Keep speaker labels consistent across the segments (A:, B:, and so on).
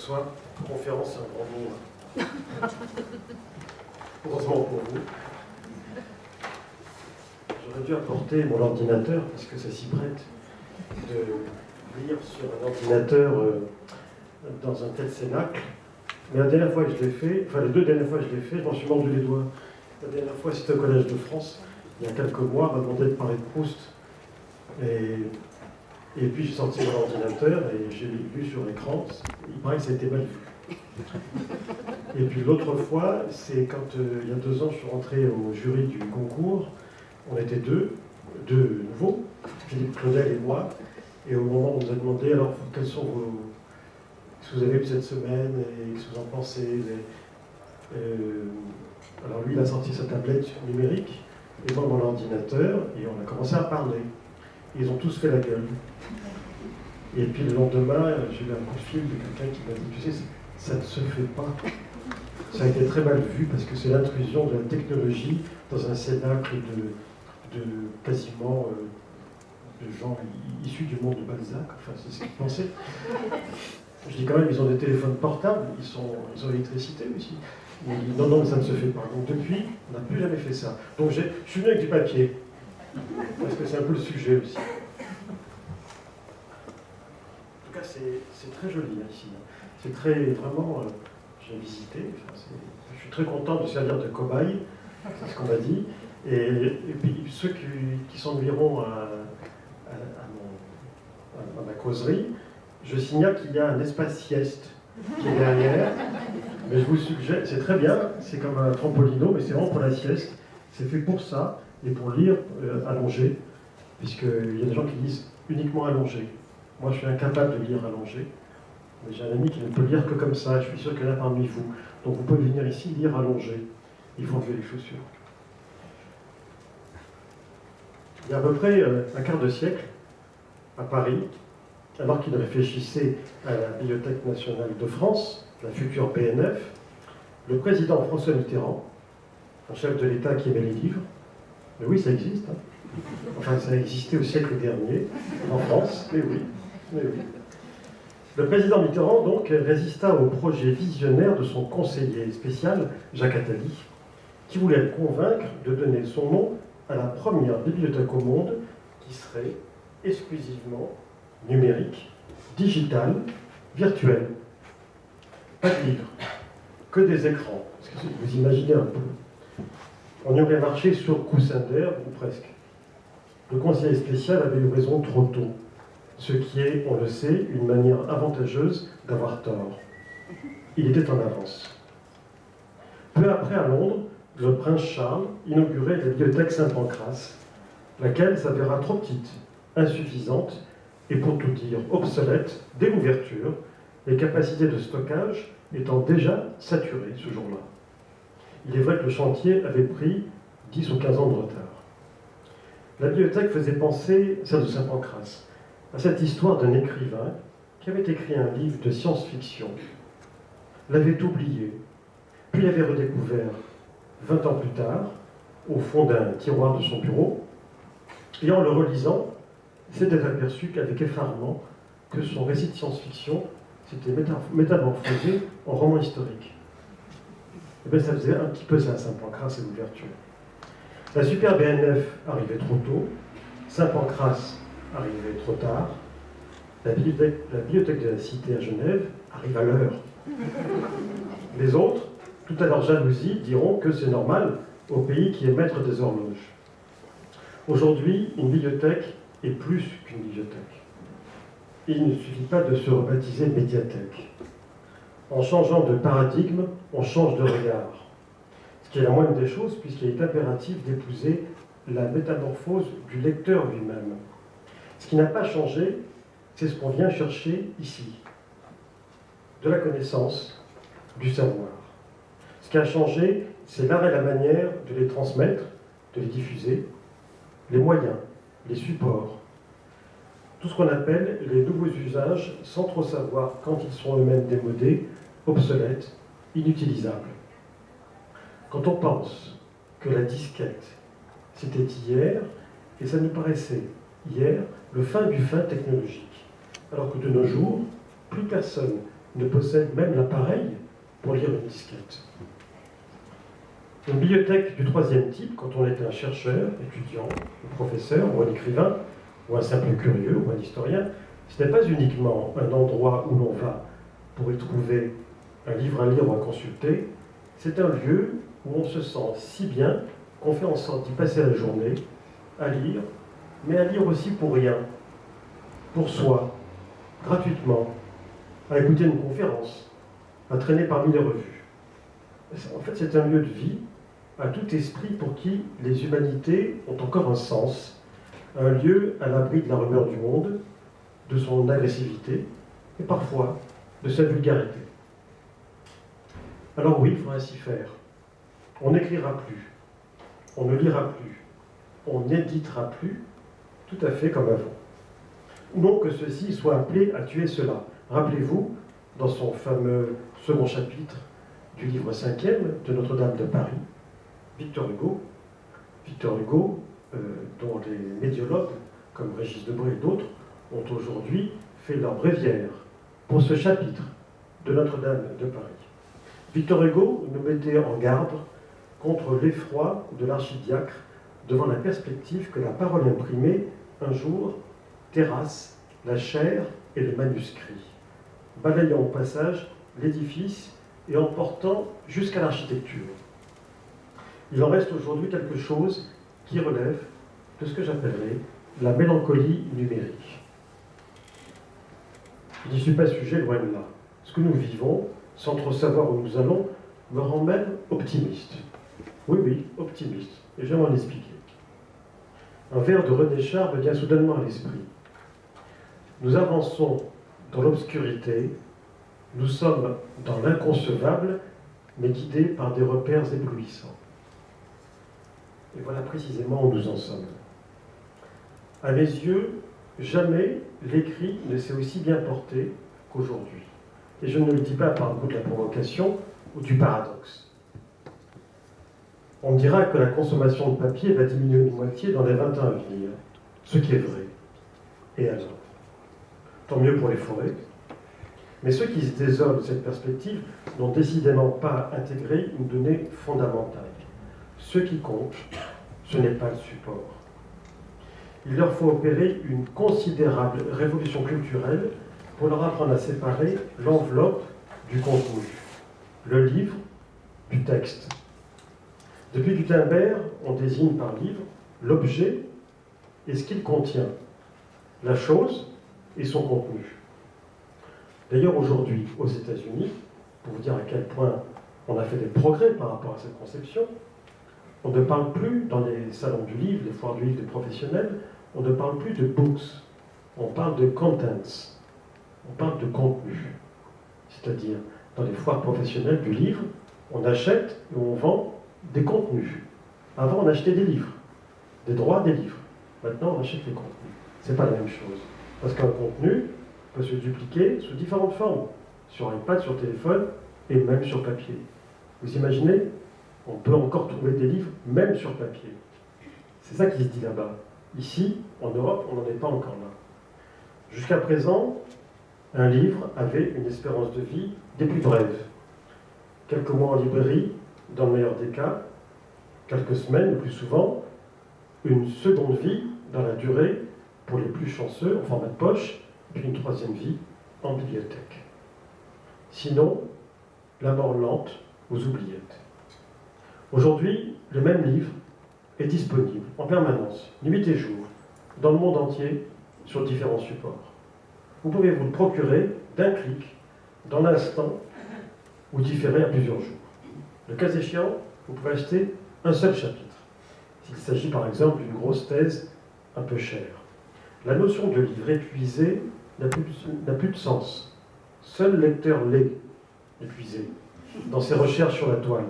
A: Bonsoir. Conférence, c'est un grand mot. Heureusement pour vous. J'aurais dû apporter mon ordinateur parce que ça s'y prête de lire sur un ordinateur dans un tel cénacle. Mais la dernière fois que je l'ai fait, enfin les deux dernières fois que je l'ai fait, je m'en suis mordu les doigts. La dernière fois, c'était au Collège de France, il y a quelques mois, on m'a demandé de parler de Proust. Et puis j'ai sorti mon ordinateur et j'ai vu sur l'écran, il paraît que ça a été mal vu. Et puis l'autre fois, c'est quand il y a 2 ans, je suis rentré au jury du concours. On était deux nouveaux, Philippe Claudel et moi. Et au moment où on nous a demandé, alors quels sont ce que vous avez eu cette semaine et ce que vous en pensez. Alors lui, il a sorti sa tablette numérique et moi mon ordinateur et on a commencé à parler. Ils ont tous fait la gueule. Et puis le lendemain, j'ai eu un coup de fil de quelqu'un qui m'a dit, tu sais, ça ne se fait pas. Ça a été très mal vu parce que c'est l'intrusion de la technologie dans un cénacle de quasiment de gens issus du monde de Balzac. Enfin, c'est ce qu'ils pensaient. Je dis quand même, ils ont des téléphones portables, ils ont l'électricité aussi. Il dit, non, mais ça ne se fait pas. Donc depuis, on n'a plus jamais fait ça. Donc je suis venu avec du papier. Parce que c'est un peu le sujet aussi. En tout cas, c'est très joli là, ici. C'est très, vraiment, j'ai visité. Enfin, je suis très content de servir de cobaye, c'est ce qu'on m'a dit. Et puis ceux qui s'ennuieront à ma causerie, je signale qu'il y a un espace sieste qui est derrière. Mais je vous suggère, c'est très bien, c'est comme un trampolino, mais c'est vraiment pour la sieste. C'est fait pour ça. Et pour lire allongé, puisqu'il y a des gens qui lisent uniquement allongé. Moi, je suis incapable de lire allongé, mais j'ai un ami qui ne peut lire que comme ça, je suis sûr qu'il y en a parmi vous. Donc vous pouvez venir ici lire allongé. Il faut enlever les chaussures. Il y a à peu près un quart de siècle, à Paris, alors qu'il réfléchissait à la Bibliothèque nationale de France, la future BNF, le président François Mitterrand, un chef de l'État qui aimait les livres, mais oui, ça existe. Hein. Enfin, ça a existé au siècle dernier, en France, mais oui. Le président Mitterrand, donc, résista au projet visionnaire de son conseiller spécial, Jacques Attali, qui voulait le convaincre de donner son nom à la première bibliothèque au monde qui serait exclusivement numérique, digitale, virtuelle. Pas de livres, que des écrans. Parce que vous imaginez un peu. On y aurait marché sur coussin d'air, ou presque. Le conseiller spécial avait eu raison trop tôt, ce qui est, on le sait, une manière avantageuse d'avoir tort. Il était en avance. Peu après, à Londres, le prince Charles inaugurait la bibliothèque Saint-Pancras, laquelle s'avéra trop petite, insuffisante, et pour tout dire, obsolète dès l'ouverture, les capacités de stockage étant déjà saturées ce jour-là. Il est vrai que le chantier avait pris 10 ou 15 ans de retard. La bibliothèque faisait penser, celle de Saint-Pancras, à cette histoire d'un écrivain qui avait écrit un livre de science-fiction, l'avait oublié, puis l'avait redécouvert 20 ans plus tard, au fond d'un tiroir de son bureau, et en le relisant, s'était aperçu qu'avec effarement que son récit de science-fiction s'était métamorphosé en roman historique. Et bien, ça faisait un petit peu ça à Saint-Pancras et l'ouverture. La super BNF arrivait trop tôt, Saint-Pancras arrivait trop tard, la bibliothèque de la Cité à Genève arrive à l'heure. Les autres, tout à leur jalousie, diront que c'est normal au pays qui est maître des horloges. Aujourd'hui, une bibliothèque est plus qu'une bibliothèque. Il ne suffit pas de se rebaptiser médiathèque. En changeant de paradigme, on change de regard. Ce qui est la moindre des choses, puisqu'il est impératif d'épouser la métamorphose du lecteur lui-même. Ce qui n'a pas changé, c'est ce qu'on vient chercher ici. De la connaissance, du savoir. Ce qui a changé, c'est l'art et la manière de les transmettre, de les diffuser, les moyens, les supports. Tout ce qu'on appelle les nouveaux usages, sans trop savoir quand ils sont eux-mêmes démodés, obsolètes, inutilisables. Quand on pense que la disquette, c'était hier, et ça nous paraissait, hier, le fin du fin technologique, alors que de nos jours, plus personne ne possède même l'appareil pour lire une disquette. Une bibliothèque du troisième type, quand on est un chercheur, étudiant, un professeur ou un écrivain, ou un simple curieux ou un historien, ce n'est pas uniquement un endroit où l'on va pour y trouver un livre à lire ou à consulter, c'est un lieu où on se sent si bien qu'on fait en sorte d'y passer la journée, à lire, mais à lire aussi pour rien, pour soi, gratuitement, à écouter une conférence, à traîner parmi les revues. En fait, c'est un lieu de vie à tout esprit pour qui les humanités ont encore un sens, un lieu à l'abri de la rumeur du monde, de son agressivité et parfois de sa vulgarité. Alors oui, il faut ainsi faire. On n'écrira plus, on ne lira plus, on n'éditera plus, tout à fait comme avant. Non que ceci soit appelé à tuer cela. Rappelez-vous, dans son fameux second chapitre du livre 5e de Notre-Dame de Paris, Victor Hugo, dont les médiologues, comme Régis Debray et d'autres, ont aujourd'hui fait leur bréviaire pour ce chapitre de Notre-Dame de Paris. Victor Hugo nous mettait en garde contre l'effroi de l'archidiacre devant la perspective que la parole imprimée, un jour, terrasse la chair et le manuscrit, balayant au passage l'édifice et emportant jusqu'à l'architecture. Il en reste aujourd'hui quelque chose qui relève de ce que j'appellerais la mélancolie numérique. Je n'y suis pas sujet, loin de là. Ce que nous vivons, sans trop savoir où nous allons, me rend même optimiste. Oui, optimiste. Et je vais m'en expliquer. Un vers de René Char me vient soudainement à l'esprit. Nous avançons dans l'obscurité, nous sommes dans l'inconcevable, mais guidés par des repères éblouissants. Et voilà précisément où nous en sommes. À mes yeux, jamais l'écrit ne s'est aussi bien porté qu'aujourd'hui. Et je ne le dis pas par le goût de la provocation ou du paradoxe. On me dira que la consommation de papier va diminuer de moitié dans les 20 ans à venir, ce qui est vrai. Et alors ? Tant mieux pour les forêts. Mais ceux qui se désolent de cette perspective n'ont décidément pas intégré une donnée fondamentale. Ce qui compte, ce n'est pas le support. Il leur faut opérer une considérable révolution culturelle pour leur apprendre à séparer l'enveloppe du contenu, le livre du texte. Depuis Gutenberg, on désigne par livre l'objet et ce qu'il contient, la chose et son contenu. D'ailleurs, aujourd'hui, aux États-Unis, pour vous dire à quel point on a fait des progrès par rapport à cette conception, on ne parle plus, dans les salons du livre, les foires du livre des professionnels, on ne parle plus de books, on parle de contents, on parle de contenu. C'est-à-dire, dans les foires professionnelles du livre, on achète et on vend des contenus. Avant, on achetait des livres, des droits des livres. Maintenant, on achète les contenus. Ce n'est pas la même chose. Parce qu'un contenu peut se dupliquer sous différentes formes, sur iPad, sur téléphone et même sur papier. Vous imaginez ? On peut encore trouver des livres, même sur papier. C'est ça qui se dit là-bas. Ici, en Europe, on n'en est pas encore là. Jusqu'à présent, un livre avait une espérance de vie des plus brèves. Quelques mois en librairie, dans le meilleur des cas, quelques semaines, le plus souvent, une seconde vie dans la durée pour les plus chanceux en format de poche, puis une troisième vie en bibliothèque. Sinon, la mort lente aux oubliettes. Aujourd'hui, le même livre est disponible en permanence, nuit et jour, dans le monde entier, sur différents supports. Vous pouvez vous le procurer d'un clic, dans l'instant, ou différer à plusieurs jours. Le cas échéant, vous pouvez acheter un seul chapitre, s'il s'agit par exemple d'une grosse thèse un peu chère. La notion de livre épuisé n'a plus de sens. Seul le lecteur l'est épuisé, dans ses recherches sur la toile,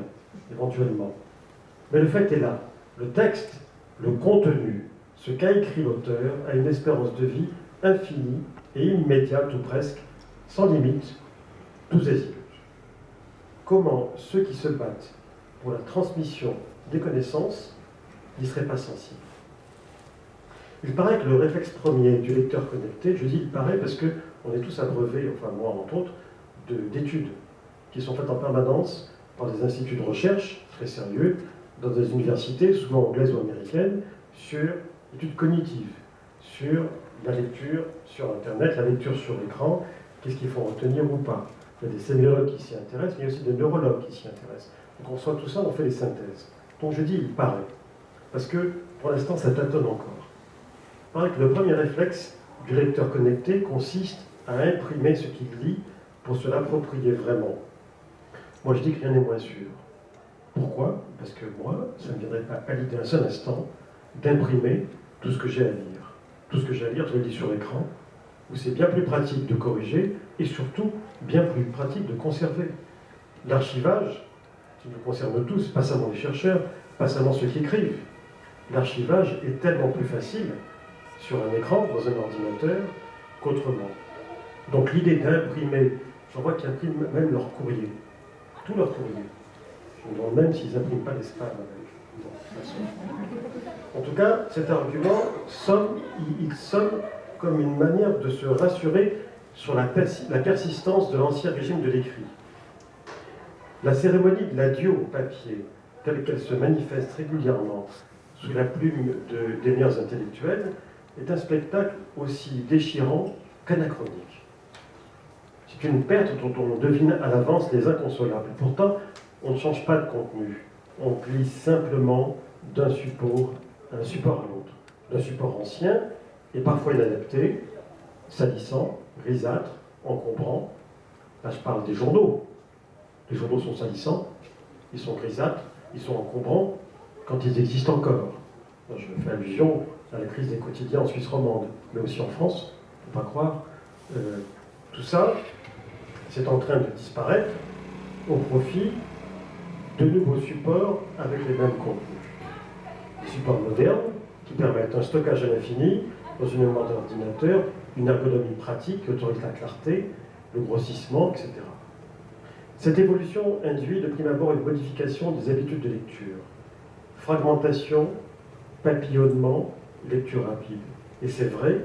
A: éventuellement. Mais le fait est là. Le texte, le contenu, ce qu'a écrit l'auteur, a une espérance de vie infinie et immédiate ou presque, sans limite, tous azimuts. Comment ceux qui se battent pour la transmission des connaissances n'y seraient pas sensibles ? Il paraît que le réflexe premier du lecteur connecté, je dis il paraît parce qu'on est tous abreuvés, enfin moi entre autres, d'études qui sont faites en permanence par des instituts de recherche très sérieux, dans des universités, souvent anglaises ou américaines, sur l'étude cognitive, sur la lecture sur Internet, la lecture sur l'écran, qu'est-ce qu'il faut retenir ou pas. Il y a des sémiologues qui s'y intéressent, mais il y a aussi des neurologues qui s'y intéressent. Donc on reçoit tout ça, on fait les synthèses. Donc je dis, il paraît. Parce que pour l'instant, ça tâtonne encore. Il paraît que le premier réflexe du lecteur connecté consiste à imprimer ce qu'il lit pour se l'approprier vraiment. Moi, je dis que rien n'est moins sûr. Pourquoi? Parce que moi, ça ne me viendrait pas à l'idée un seul instant d'imprimer tout ce que j'ai à lire. Tout ce que j'ai à lire, je le lis sur l'écran, où c'est bien plus pratique de corriger et surtout bien plus pratique de conserver. L'archivage, qui nous concerne tous, pas seulement les chercheurs, pas seulement ceux qui écrivent. L'archivage est tellement plus facile sur un écran, dans un ordinateur, qu'autrement. Donc l'idée d'imprimer, j'en vois qui impriment même leur courrier, tout leur courrier. Je me demande même s'ils n'impriment pas les spams avec. Bon, en tout cas, cet argument il sonne comme une manière de se rassurer sur la persistance de l'ancien régime de l'écrit. La cérémonie de l'adieu au papier, telle qu'elle se manifeste régulièrement sous la plume des meilleurs intellectuels, est un spectacle aussi déchirant qu'anachronique. C'est une perte dont on devine à l'avance les inconsolables. Pourtant, on ne change pas de contenu. On glisse simplement d'un support à l'autre. D'un support ancien et parfois inadapté, salissant, grisâtre, encombrant. Là, je parle des journaux. Les journaux sont salissants, ils sont grisâtres, ils sont encombrants quand ils existent encore. Je fais allusion à la crise des quotidiens en Suisse romande, mais aussi en France, il ne faut pas croire. Tout ça, c'est en train de disparaître au profit de nouveaux supports avec les mêmes contenus. Des supports modernes qui permettent un stockage à l'infini dans une mémoire d'ordinateur, une ergonomie pratique qui autorise la clarté, le grossissement, etc. Cette évolution induit de prime abord une modification des habitudes de lecture. Fragmentation, papillonnement, lecture rapide. Et c'est vrai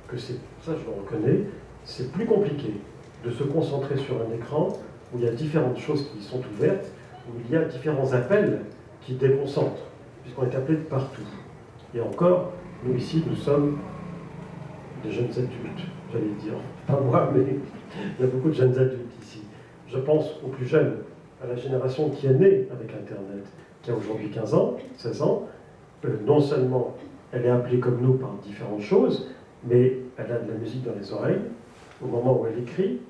A: que ça je le reconnais, c'est plus compliqué de se concentrer sur un écran où il y a différentes choses qui sont ouvertes, où il y a différents appels qui déconcentrent, puisqu'on est appelé de partout. Et encore, nous ici, nous sommes des jeunes adultes, j'allais dire. Pas moi, mais il y a beaucoup de jeunes adultes ici. Je pense aux plus jeunes, à la génération qui est née avec Internet, qui a aujourd'hui 15 ans, 16 ans. Non seulement elle est appelée comme nous par différentes choses, mais elle a de la musique dans les oreilles, au moment où elle écrit,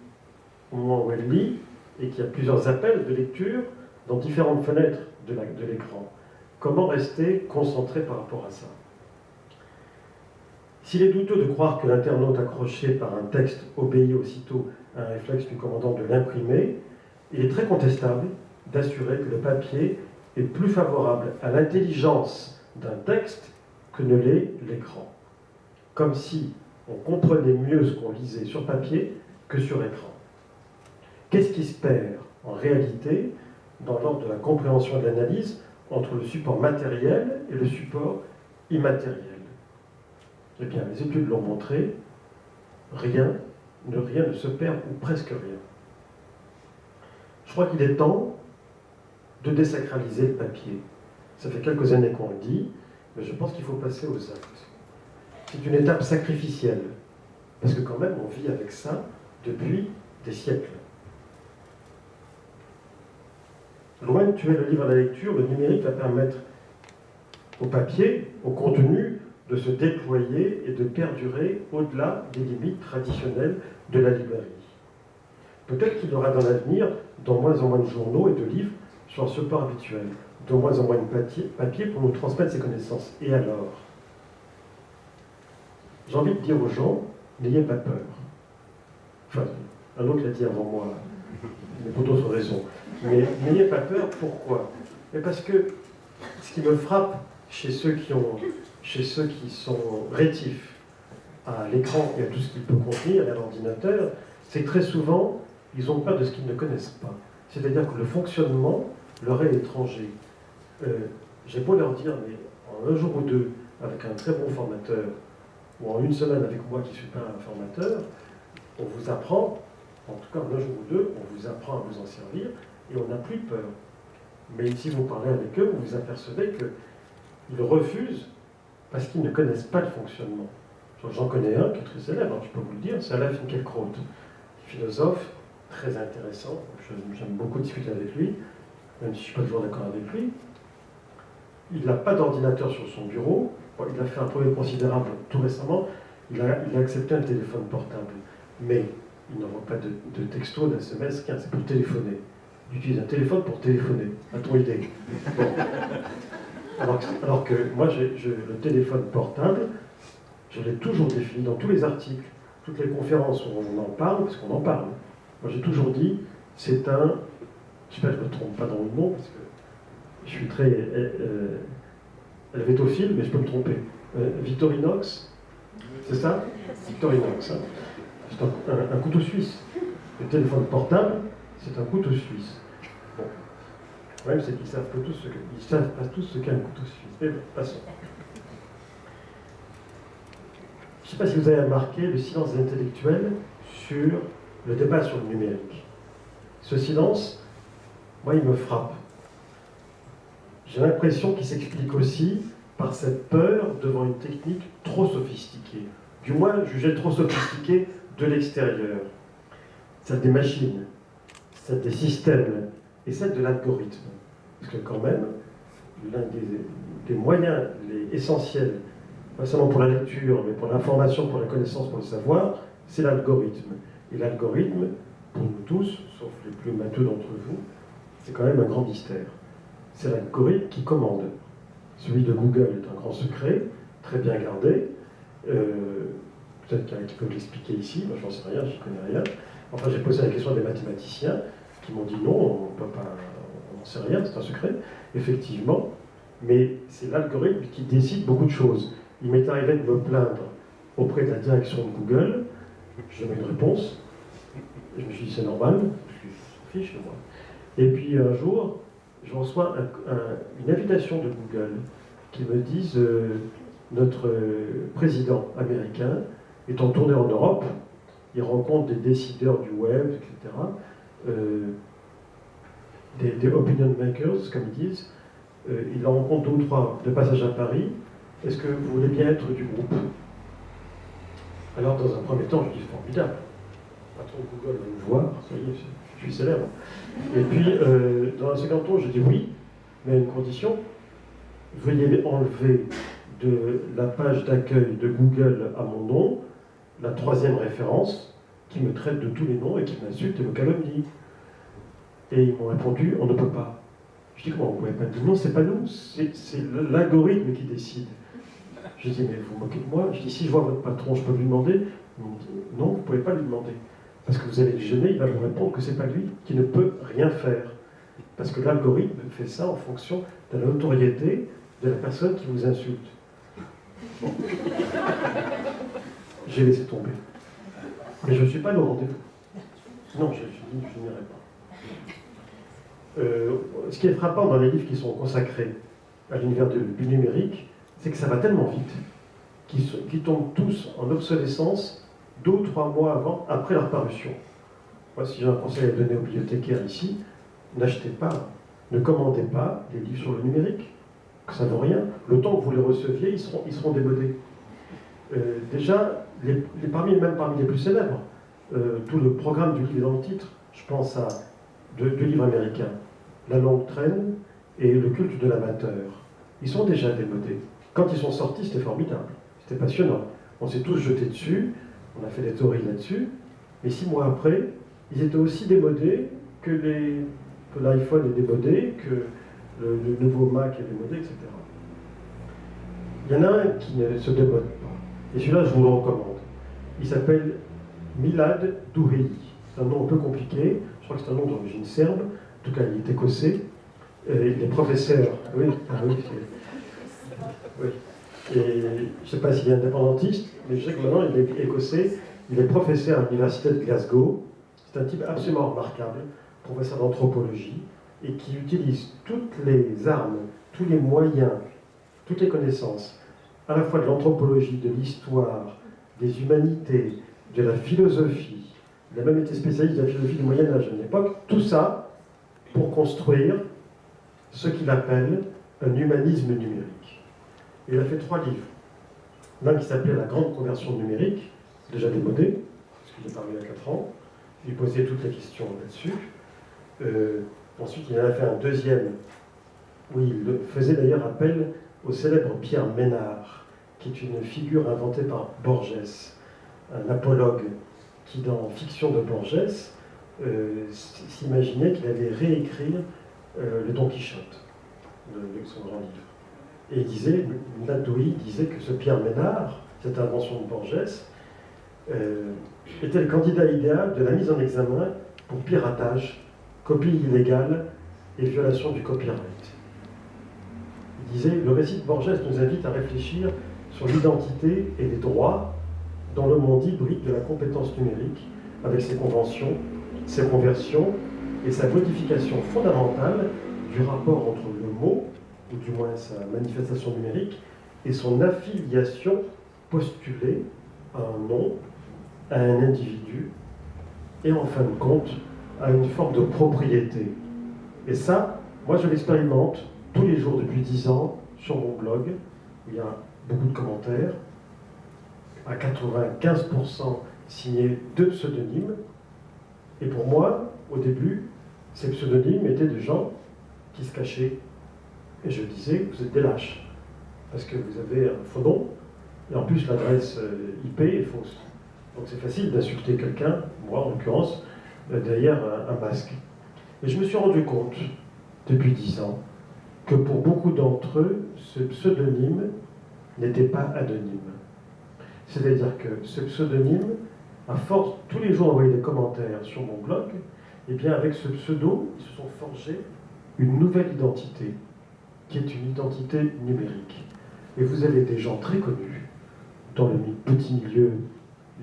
A: au moment où elle lit, et qu'il y a plusieurs appels de lecture dans différentes fenêtres de l'écran. Comment rester concentré par rapport à ça? S'il est douteux de croire que l'internaute accroché par un texte obéit aussitôt à un réflexe du commandant de l'imprimer, il est très contestable d'assurer que le papier est plus favorable à l'intelligence d'un texte que ne l'est l'écran. Comme si on comprenait mieux ce qu'on lisait sur papier que sur écran. Qu'est-ce qui se perd en réalité dans l'ordre de la compréhension et de l'analyse entre le support matériel et le support immatériel? Eh bien, les études l'ont montré, rien ne se perd, ou presque rien. Je crois qu'il est temps de désacraliser le papier. Ça fait quelques années qu'on le dit, mais je pense qu'il faut passer aux actes. C'est une étape sacrificielle, parce que quand même, on vit avec ça depuis des siècles. Loin de tuer le livre à la lecture, le numérique va permettre au papier, au contenu, de se déployer et de perdurer au-delà des limites traditionnelles de la librairie. Peut-être qu'il y aura dans l'avenir de moins en moins de journaux et de livres sur un support habituel, de moins en moins de papier pour nous transmettre ces connaissances. Et alors? J'ai envie de dire aux gens, n'ayez pas peur. Enfin, un autre l'a dit avant moi, mais pour d'autres raisons. Mais n'ayez pas peur, pourquoi? Mais parce que ce qui me frappe chez ceux qui sont rétifs à l'écran et à tout ce qu'il peut contenir, et à l'ordinateur, c'est que très souvent, ils ont peur de ce qu'ils ne connaissent pas. C'est-à-dire que le fonctionnement leur est étranger. J'ai beau leur dire, mais en un jour ou deux, avec un très bon formateur, ou en une semaine avec moi qui ne suis pas un formateur, on vous apprend En tout cas, un jour ou deux, on vous apprend à vous en servir et on n'a plus peur. Mais si vous parlez avec eux, vous vous apercevez qu'ils refusent parce qu'ils ne connaissent pas le fonctionnement. J'en connais un qui est très célèbre, je peux vous le dire, c'est Alain Finkielkraut, philosophe très intéressant. J'aime beaucoup discuter avec lui, même si je ne suis pas toujours d'accord avec lui. Il n'a pas d'ordinateur sur son bureau. Bon, il a fait un progrès considérable tout récemment. Il a accepté un téléphone portable. Mais il n'envoie pas de texto, d'SMS, c'est pour téléphoner. Il utilise un téléphone pour téléphoner. A-t-on idée? Bon. Alors que moi, le téléphone portable, je l'ai toujours défini dans tous les articles, toutes les conférences où on en parle, parce qu'on en parle. Moi, j'ai toujours dit, c'est un... J'espère que je ne me trompe pas dans le nom, parce que je suis très helvétophile, mais je peux me tromper. Victorinox, c'est ça? Victorinox. Hein. C'est un couteau suisse. Le téléphone portable, c'est un couteau suisse. Bon. Le problème, c'est qu'ils savent pas tous ce qu'est un couteau suisse. Mais bon, passons. Je ne sais pas si vous avez remarqué le silence intellectuel sur le débat sur le numérique. Ce silence, moi, il me frappe. J'ai l'impression qu'il s'explique aussi par cette peur devant une technique trop sophistiquée. Du moins, jugée trop sophistiquée de l'extérieur. Celle des machines, celle des systèmes et celle de l'algorithme. Parce que quand même, l'un des moyens essentiels, pas seulement pour la lecture, mais pour l'information, pour la connaissance, pour le savoir, c'est l'algorithme. Et l'algorithme, pour nous tous, sauf les plus matheux d'entre vous, c'est quand même un grand mystère. C'est l'algorithme qui commande. Celui de Google est un grand secret, très bien gardé. Peut-être qu'il y en a qui peuvent l'expliquer ici, moi j'en sais rien, j'y connais rien. Enfin, j'ai posé la question à des mathématiciens qui m'ont dit non, on n'en sait rien, c'est un secret. Effectivement, mais c'est l'algorithme qui décide beaucoup de choses. Il m'est arrivé de me plaindre auprès de la direction de Google, j'ai jamais eu de réponse. Je me suis dit c'est normal, je m'en fiche de moi. Et puis un jour, je reçois une invitation de Google qui me disent notre président américain est en tournée en Europe, il rencontre des décideurs du web, etc., des opinion makers, comme ils disent. Il en rencontre 2 ou 3 de passage à Paris. Est-ce que vous voulez bien être du groupe? Alors, dans un premier temps, je dis formidable. Le patron de Google va me voir, ça y est, je suis célèbre. Et puis, dans un second temps, je dis oui, mais à une condition. Veuillez enlever de la page d'accueil de Google à mon nom la 3e référence qui me traite de tous les noms et qui m'insulte et me calomnie. Et ils m'ont répondu, on ne peut pas. Je dis, comment vous ne pouvez pas dire non, c'est pas nous, c'est l'algorithme qui décide. Je dis, mais vous vous moquez de moi? Je dis, si je vois votre patron, je peux lui demander? Ils m'ont dit, non, vous ne pouvez pas lui demander. Parce que vous allez le gêner, il va vous répondre que c'est pas lui, qui ne peut rien faire. Parce que l'algorithme fait ça en fonction de la notoriété de la personne qui vous insulte. Bon. J'ai laissé tomber. Mais je ne suis pas au rendez-vous. Non, je n'irai pas. Ce qui est frappant dans les livres qui sont consacrés à l'univers du numérique, c'est que ça va tellement vite qu'ils tombent tous en obsolescence 2 ou 3 mois après leur parution. Moi, si j'ai un conseil à donner aux bibliothécaires ici, n'achetez pas, ne commandez pas des livres sur le numérique, que ça ne vaut rien. Le temps que vous les receviez, ils seront démodés. Déjà, même parmi les plus célèbres, tout le programme du livre est dans le titre. Je pense à 2 livres américains, La longue traîne et Le culte de l'amateur. Ils sont déjà démodés. Quand ils sont sortis, c'était formidable, c'était passionnant. On s'est tous jetés dessus, on a fait des théories là-dessus, mais 6 mois après, ils étaient aussi démodés que l'iPhone est démodé, que le nouveau Mac est démodé, etc. Il y en a un qui ne se démode pas, et celui-là, je vous le recommande. Il s'appelle Milad Douhei. C'est un nom un peu compliqué, je crois que c'est un nom d'origine serbe, en tout cas il est écossais. Il est professeur, oui, oui. Et je ne sais pas s'il est indépendantiste, mais je sais que maintenant il est écossais, il est professeur à l'université de Glasgow. C'est un type absolument remarquable, professeur d'anthropologie, et qui utilise toutes les armes, tous les moyens, toutes les connaissances, à la fois de l'anthropologie, de l'histoire, des humanités, de la philosophie, Il a même été spécialiste de la philosophie du Moyen-Âge à une époque. Tout ça pour construire ce qu'il appelle un humanisme numérique. Et il a fait 3 livres. L'un qui s'appelait La Grande Conversion numérique, déjà démodé, parce qu'il est paru il y a 4 ans. Il posait toutes les questions là-dessus. Ensuite, il en a fait un deuxième, où il faisait d'ailleurs appel au célèbre Pierre Ménard, qui est une figure inventée par Borges, un apologue qui, dans Fiction de Borges, s'imaginait qu'il allait réécrire le Don Quichotte, son grand livre. Et il disait, Nadoui disait que ce Pierre Ménard, cette invention de Borges, était le candidat idéal de la mise en examen pour piratage, copie illégale et violation du copyright. Il disait, le récit de Borges nous invite à réfléchir sur l'identité et les droits dans le monde hybride de la compétence numérique, avec ses conventions, ses conversions et sa modification fondamentale du rapport entre le mot, ou du moins sa manifestation numérique, et son affiliation postulée à un nom, à un individu, et en fin de compte, à une forme de propriété. Et ça, moi je l'expérimente tous les jours depuis 10 ans sur mon blog, où il y a beaucoup de commentaires, à 95% signés de pseudonymes. Et pour moi, au début, ces pseudonymes étaient des gens qui se cachaient. Et je disais, vous êtes des lâches, parce que vous avez un faux nom, et en plus l'adresse IP est fausse. Donc c'est facile d'insulter quelqu'un, moi en l'occurrence, derrière un masque. Et je me suis rendu compte, depuis 10 ans, que pour beaucoup d'entre eux, ce pseudonyme n'était pas anonyme. C'est-à-dire que ce pseudonyme, à force tous les jours d'envoyer des commentaires sur mon blog, eh bien avec ce pseudo, ils se sont forgés une nouvelle identité, qui est une identité numérique. Et vous avez des gens très connus dans le petit milieu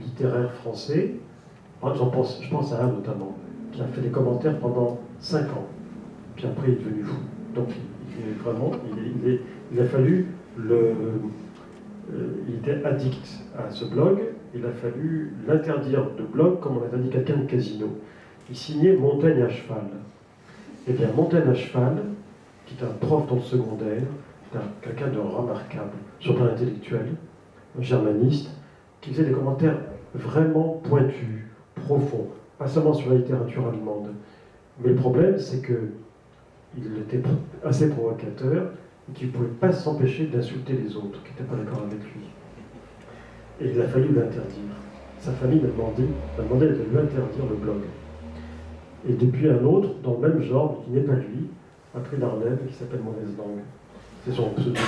A: littéraire français. Je pense à un notamment, qui a fait des commentaires pendant 5 ans, puis après il est devenu fou. Donc il a fallu il était addict à ce blog, il a fallu l'interdire de blog comme on interdit quelqu'un de casino. Il signait Montaigne à cheval. Eh bien, Montaigne à cheval, qui est un prof dans le secondaire, quelqu'un de remarquable sur le plan intellectuel, un germaniste, qui faisait des commentaires vraiment pointus, profonds, pas seulement sur la littérature allemande. Mais le problème, c'est qu'il était assez provocateur et qu'il ne pouvait pas s'empêcher d'insulter les autres qui n'étaient pas d'accord avec lui. Et il a fallu l'interdire. Sa famille m'a demandé de lui interdire le blog. Et depuis un autre, dans le même genre, qui n'est pas lui, a pris la relève, qui s'appelle Mauvaise Langue. C'est son pseudo.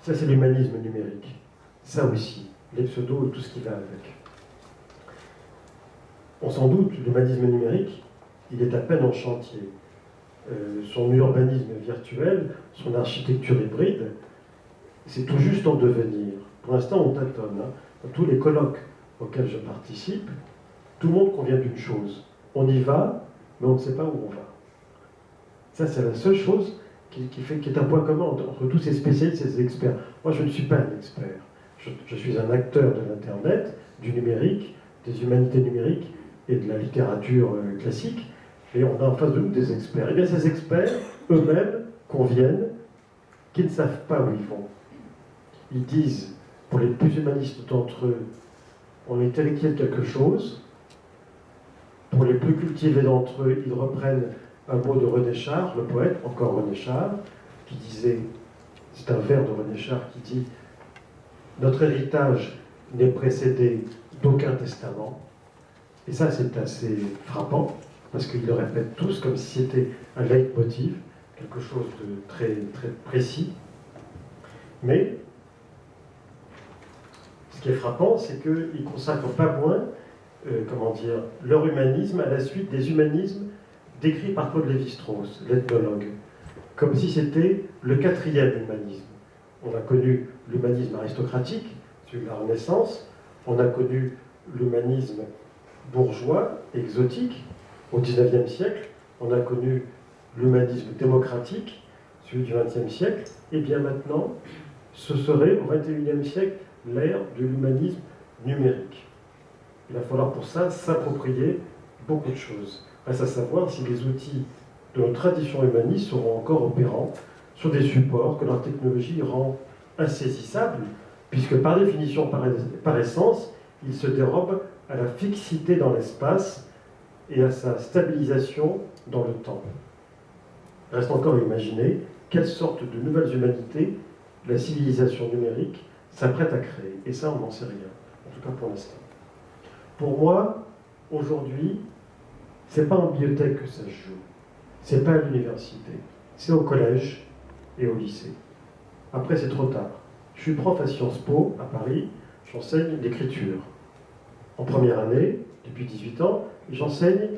A: Ça, c'est l'humanisme numérique. Ça aussi, les pseudos et tout ce qui va avec. On s'en doute, l'humanisme numérique, il est à peine en chantier. Son urbanisme virtuel, son architecture hybride, c'est tout juste en devenir. Pour l'instant, on tâtonne. Dans tous les colloques auxquels je participe, tout le monde convient d'une chose. On y va, mais on ne sait pas où on va. Ça, c'est la seule chose qui est un point commun entre tous ces spécialistes et ces experts. Moi, je ne suis pas un expert. Je suis un acteur de l'Internet, du numérique, des humanités numériques et de la littérature classique, et on a en face de nous des experts. Et bien, ces experts, eux-mêmes, conviennent qu'ils ne savent pas où ils vont. Ils disent, pour les plus humanistes d'entre eux, on est héritier de quelque chose. Pour les plus cultivés d'entre eux, ils reprennent un mot de René Char, le poète, encore René Char, qui disait, c'est un vers de René Char qui dit « Notre héritage n'est précédé d'aucun testament ». Et ça, c'est assez frappant, parce qu'ils le répètent tous comme si c'était un leitmotiv, quelque chose de très, très précis. Mais ce qui est frappant, c'est qu'ils ne consacrent pas moins leur humanisme à la suite des humanismes décrits par Claude Lévi-Strauss, l'ethnologue, comme si c'était le 4e humanisme. On a connu l'humanisme aristocratique, celui de la Renaissance, on a connu l'humanisme bourgeois, exotique, au XIXe siècle, on a connu l'humanisme démocratique, celui du XXe siècle, et bien maintenant, ce serait au XXIe siècle l'ère de l'humanisme numérique. Il va falloir pour ça s'approprier beaucoup de choses. Reste à savoir si les outils de notre tradition humaniste seront encore opérants sur des supports que leur technologie rend insaisissables, puisque par définition, par essence, ils se dérobent à la fixité dans l'espace et à sa stabilisation dans le temps. Reste encore à imaginer quelle sorte de nouvelles humanités la civilisation numérique s'apprête à créer. Et ça, on n'en sait rien, en tout cas pour l'instant. Pour moi, aujourd'hui, c'est pas en bibliothèque que ça se joue. C'est pas à l'université. C'est au collège et au lycée. Après, c'est trop tard. Je suis prof à Sciences Po, à Paris. J'enseigne l'écriture. En première année, depuis 18 ans, j'enseigne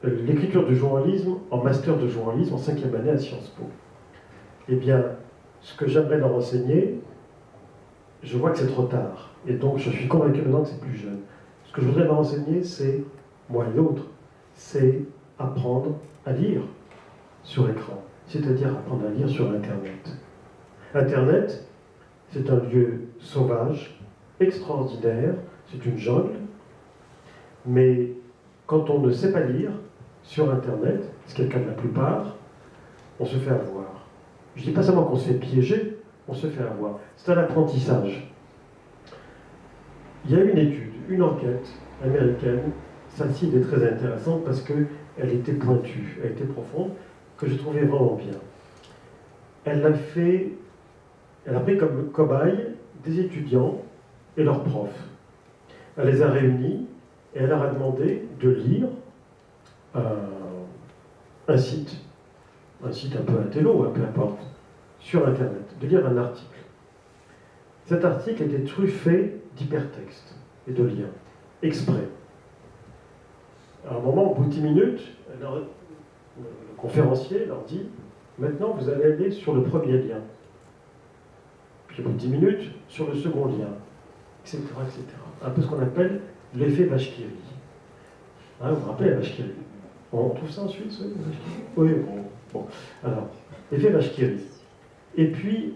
A: l'écriture du journalisme en master de journalisme en 5e année à Sciences Po. Eh bien, ce que j'aimerais leur enseigner, je vois que c'est trop tard. Et donc, je suis convaincu maintenant que c'est plus jeune. Ce que je voudrais leur enseigner, c'est, moi et l'autre, c'est apprendre à lire sur écran. C'est-à-dire apprendre à lire sur Internet. Internet, c'est un lieu sauvage, extraordinaire, c'est une jungle. Mais quand on ne sait pas lire sur Internet, ce qui est le cas de la plupart, on se fait avoir. Je ne dis pas seulement qu'on se fait piéger, on se fait avoir. C'est un apprentissage. Il y a une étude, une enquête américaine, celle-ci est très intéressante parce qu'elle était pointue, elle était profonde, que je trouvais vraiment bien. Elle a pris comme cobaye des étudiants et leurs profs. Elle les a réunis et elle leur a demandé de lire un site un peu intello, peu importe, sur Internet, de lire un article. Cet article était truffé d'hypertextes et de liens, exprès. À un moment, au bout de 10 minutes, le conférencier leur dit « Maintenant, vous allez aller sur le premier lien. » Puis au bout de 10 minutes, sur le second lien, etc., etc. Un peu ce qu'on appelle l'effet Vachkiri. Hein, vous vous rappelez la Vachkiri? On trouve ça en Suisse, oui, oui, bon. Alors, l'effet Vachkiri. Et puis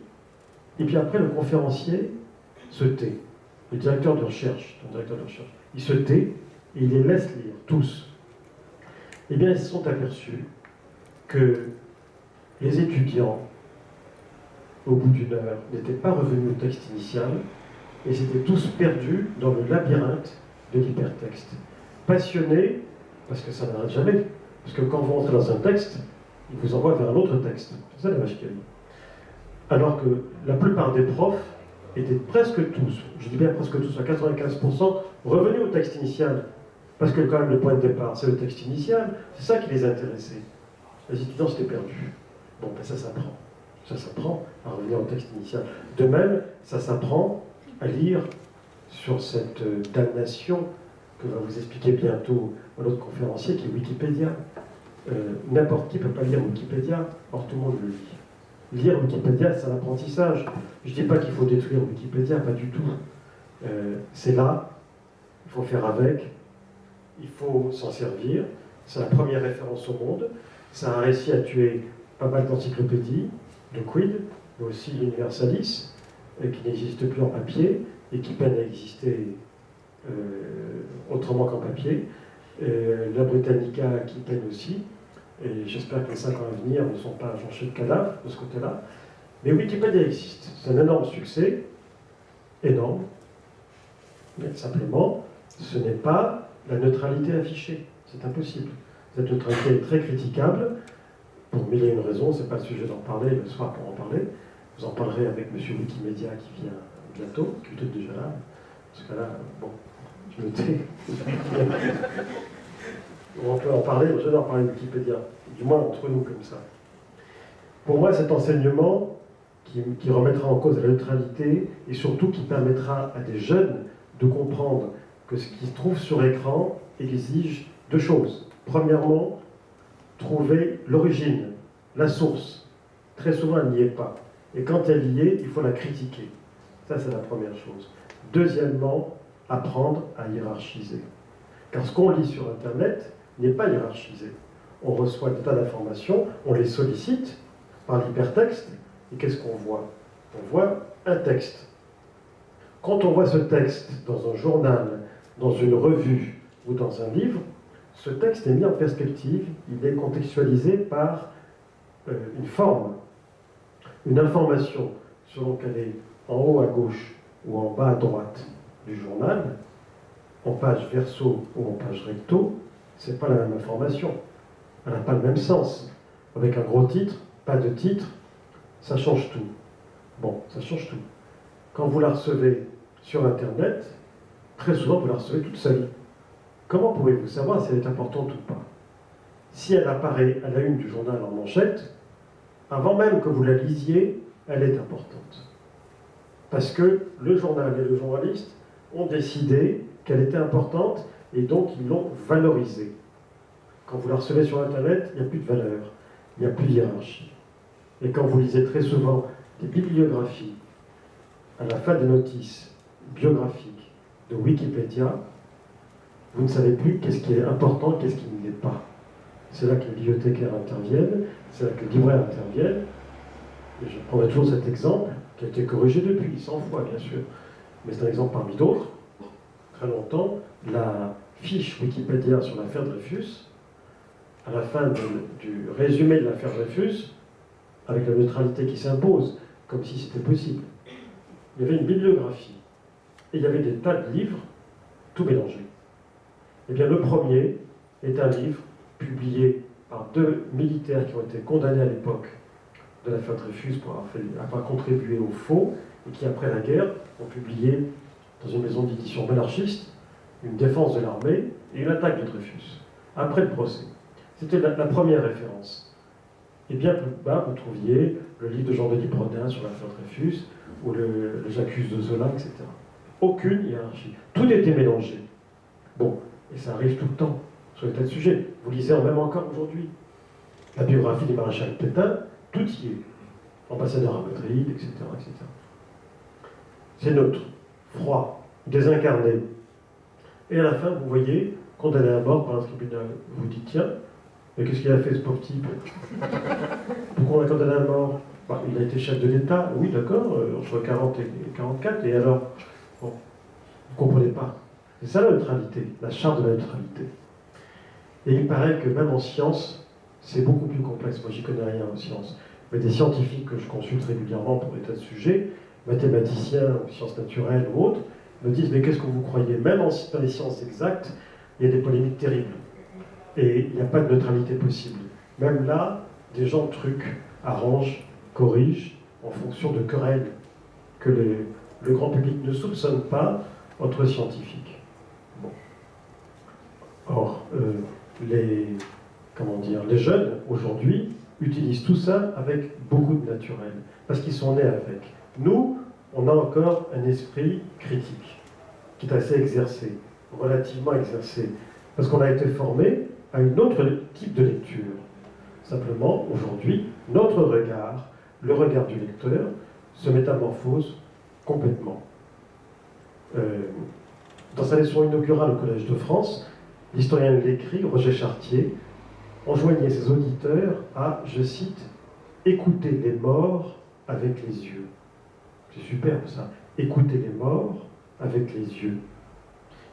A: après, le conférencier se tait. Le directeur de recherche, il se tait et il les laisse lire, tous. Eh bien, ils se sont aperçus que les étudiants, au bout d'une heure, n'étaient pas revenus au texte initial et s'étaient tous perdus dans le labyrinthe de l'hypertexte. Passionnés, parce que ça n'arrête jamais. Parce que quand vous rentrez dans un texte, il vous envoie vers un autre texte. C'est ça la vache qui a dit. Alors que la plupart des profs étaient presque tous, je dis bien presque tous, à 95%, revenus au texte initial. Parce que quand même le point de départ, c'est le texte initial, c'est ça qui les intéressait. Les étudiants s'étaient perdus. Bon, ben ça s'apprend. Ça s'apprend à revenir au texte initial. De même, ça s'apprend à lire sur cette damnation que va vous expliquer bientôt un autre conférencier qui est Wikipédia. N'importe qui ne peut pas lire Wikipédia, or tout le monde le lit. Lire Wikipédia, c'est un apprentissage. Je ne dis pas qu'il faut détruire Wikipédia, pas du tout. C'est là, il faut faire avec, il faut s'en servir. C'est la première référence au monde. Ça a réussi à tuer pas mal d'encyclopédies, de Quid, mais aussi l'Universalis, qui n'existe plus en papier et qui peine à exister autrement qu'en papier. La Britannica qui peine aussi. Et j'espère que les 5 ans à venir ne sont pas jonchés de cadavres de ce côté-là. Mais Wikipédia existe. C'est un énorme succès, énorme. Mais simplement, ce n'est pas la neutralité affichée. C'est impossible. Cette neutralité est très critiquable, pour mille et une raisons. Ce n'est pas le sujet d'en parler, le soir pour en parler. Vous en parlerez avec M. Wikimedia qui vient bientôt, qui est peut-être déjà là. Parce que là, bon, je me tais. On peut en parler, j'adore parler de Wikipédia, du moins entre nous comme ça. Pour moi, cet enseignement qui remettra en cause la neutralité et surtout qui permettra à des jeunes de comprendre que ce qui se trouve sur écran exige deux choses. Premièrement, trouver l'origine, la source. Très souvent, elle n'y est pas. Et quand elle y est, il faut la critiquer. Ça, c'est la première chose. Deuxièmement, apprendre à hiérarchiser. Car ce qu'on lit sur Internet n'est pas hiérarchisé. On reçoit des tas d'informations, on les sollicite par l'hypertexte, et qu'est-ce qu'on voit? On voit un texte. Quand on voit ce texte dans un journal, dans une revue ou dans un livre, ce texte est mis en perspective, il est contextualisé par une forme, une information, selon qu'elle est en haut à gauche ou en bas à droite du journal, en page verso ou en page recto, ce n'est pas la même information. Elle n'a pas le même sens. Avec un gros titre, pas de titre, ça change tout. Bon, ça change tout. Quand vous la recevez sur Internet, très souvent vous la recevez toute seule. Comment pouvez-vous savoir si elle est importante ou pas? Si elle apparaît à la une du journal en manchette, avant même que vous la lisiez, elle est importante. Parce que le journal et le journaliste ont décidé qu'elle était importante et donc ils l'ont valorisée. Quand vous la recevez sur Internet, il n'y a plus de valeur, il n'y a plus de hiérarchie. Et quand vous lisez très souvent des bibliographies, à la fin des notices biographiques de Wikipédia, vous ne savez plus qu'est-ce qui est important, qu'est-ce qui ne l'est pas. C'est là que les bibliothécaires interviennent, c'est là que les libraires interviennent. Et je prendrai toujours cet exemple, qui a été corrigé depuis, 100 fois bien sûr, mais c'est un exemple parmi d'autres. Très longtemps, la fiche Wikipédia sur l'affaire Dreyfus, à la fin du résumé de l'affaire Dreyfus, avec la neutralité qui s'impose, comme si c'était possible, il y avait une bibliographie, et il y avait des tas de livres, tout mélangés. Eh bien, le premier est un livre publié par 2 militaires qui ont été condamnés à l'époque de l'affaire Dreyfus pour avoir contribué au faux, et qui, après la guerre, ont publié dans une maison d'édition monarchiste une défense de l'armée et une attaque de Dreyfus, après le procès. C'était la première référence. Et bien plus bas, vous trouviez le livre de Jean-Denis Bredin sur l'affaire Dreyfus, ou le J'accuse de Zola, etc. Aucune hiérarchie. Tout était mélangé. Bon, et ça arrive tout le temps, sur des tas de sujets. Vous lisez même encore aujourd'hui. La biographie du maréchal Pétain, tout y est. Ambassadeur à Madrid, etc., etc. C'est neutre, froid, désincarné. Et à la fin, vous voyez, condamné à mort par un tribunal. Vous dites, tiens, mais qu'est-ce qu'il a fait ce pauvre type? Pourquoi on l'a condamné à mort? Bah, il a été chef de l'État, oui d'accord, entre 40 et 44, et alors? Bon, vous ne comprenez pas. C'est ça la neutralité, la charte de la neutralité. Et il paraît que même en sciences, c'est beaucoup plus complexe. Moi, j'y connais rien en sciences. Mais des scientifiques que je consulte régulièrement pour des tas de sujets, mathématiciens, sciences naturelles ou autres, me disent, mais qu'est-ce que vous croyez? Même dans les sciences exactes, il y a des polémiques terribles. Et il n'y a pas de neutralité possible. Même là, des gens truquent, arrangent, corrigent en fonction de querelles que le grand public ne soupçonne pas entre scientifiques. Bon. Or, les jeunes, aujourd'hui, utilisent tout ça avec beaucoup de naturel, parce qu'ils sont nés avec. Nous, on a encore un esprit critique, qui est assez exercé, relativement exercé, parce qu'on a été formé à un autre type de lecture. Simplement, aujourd'hui, notre regard, le regard du lecteur, se métamorphose complètement. Dans sa leçon inaugurale au Collège de France, l'historien l'écrit, Roger Chartier, enjoignait ses auditeurs à, je cite, « écouter les morts avec les yeux ». C'est superbe ça, « écouter les morts avec les yeux ».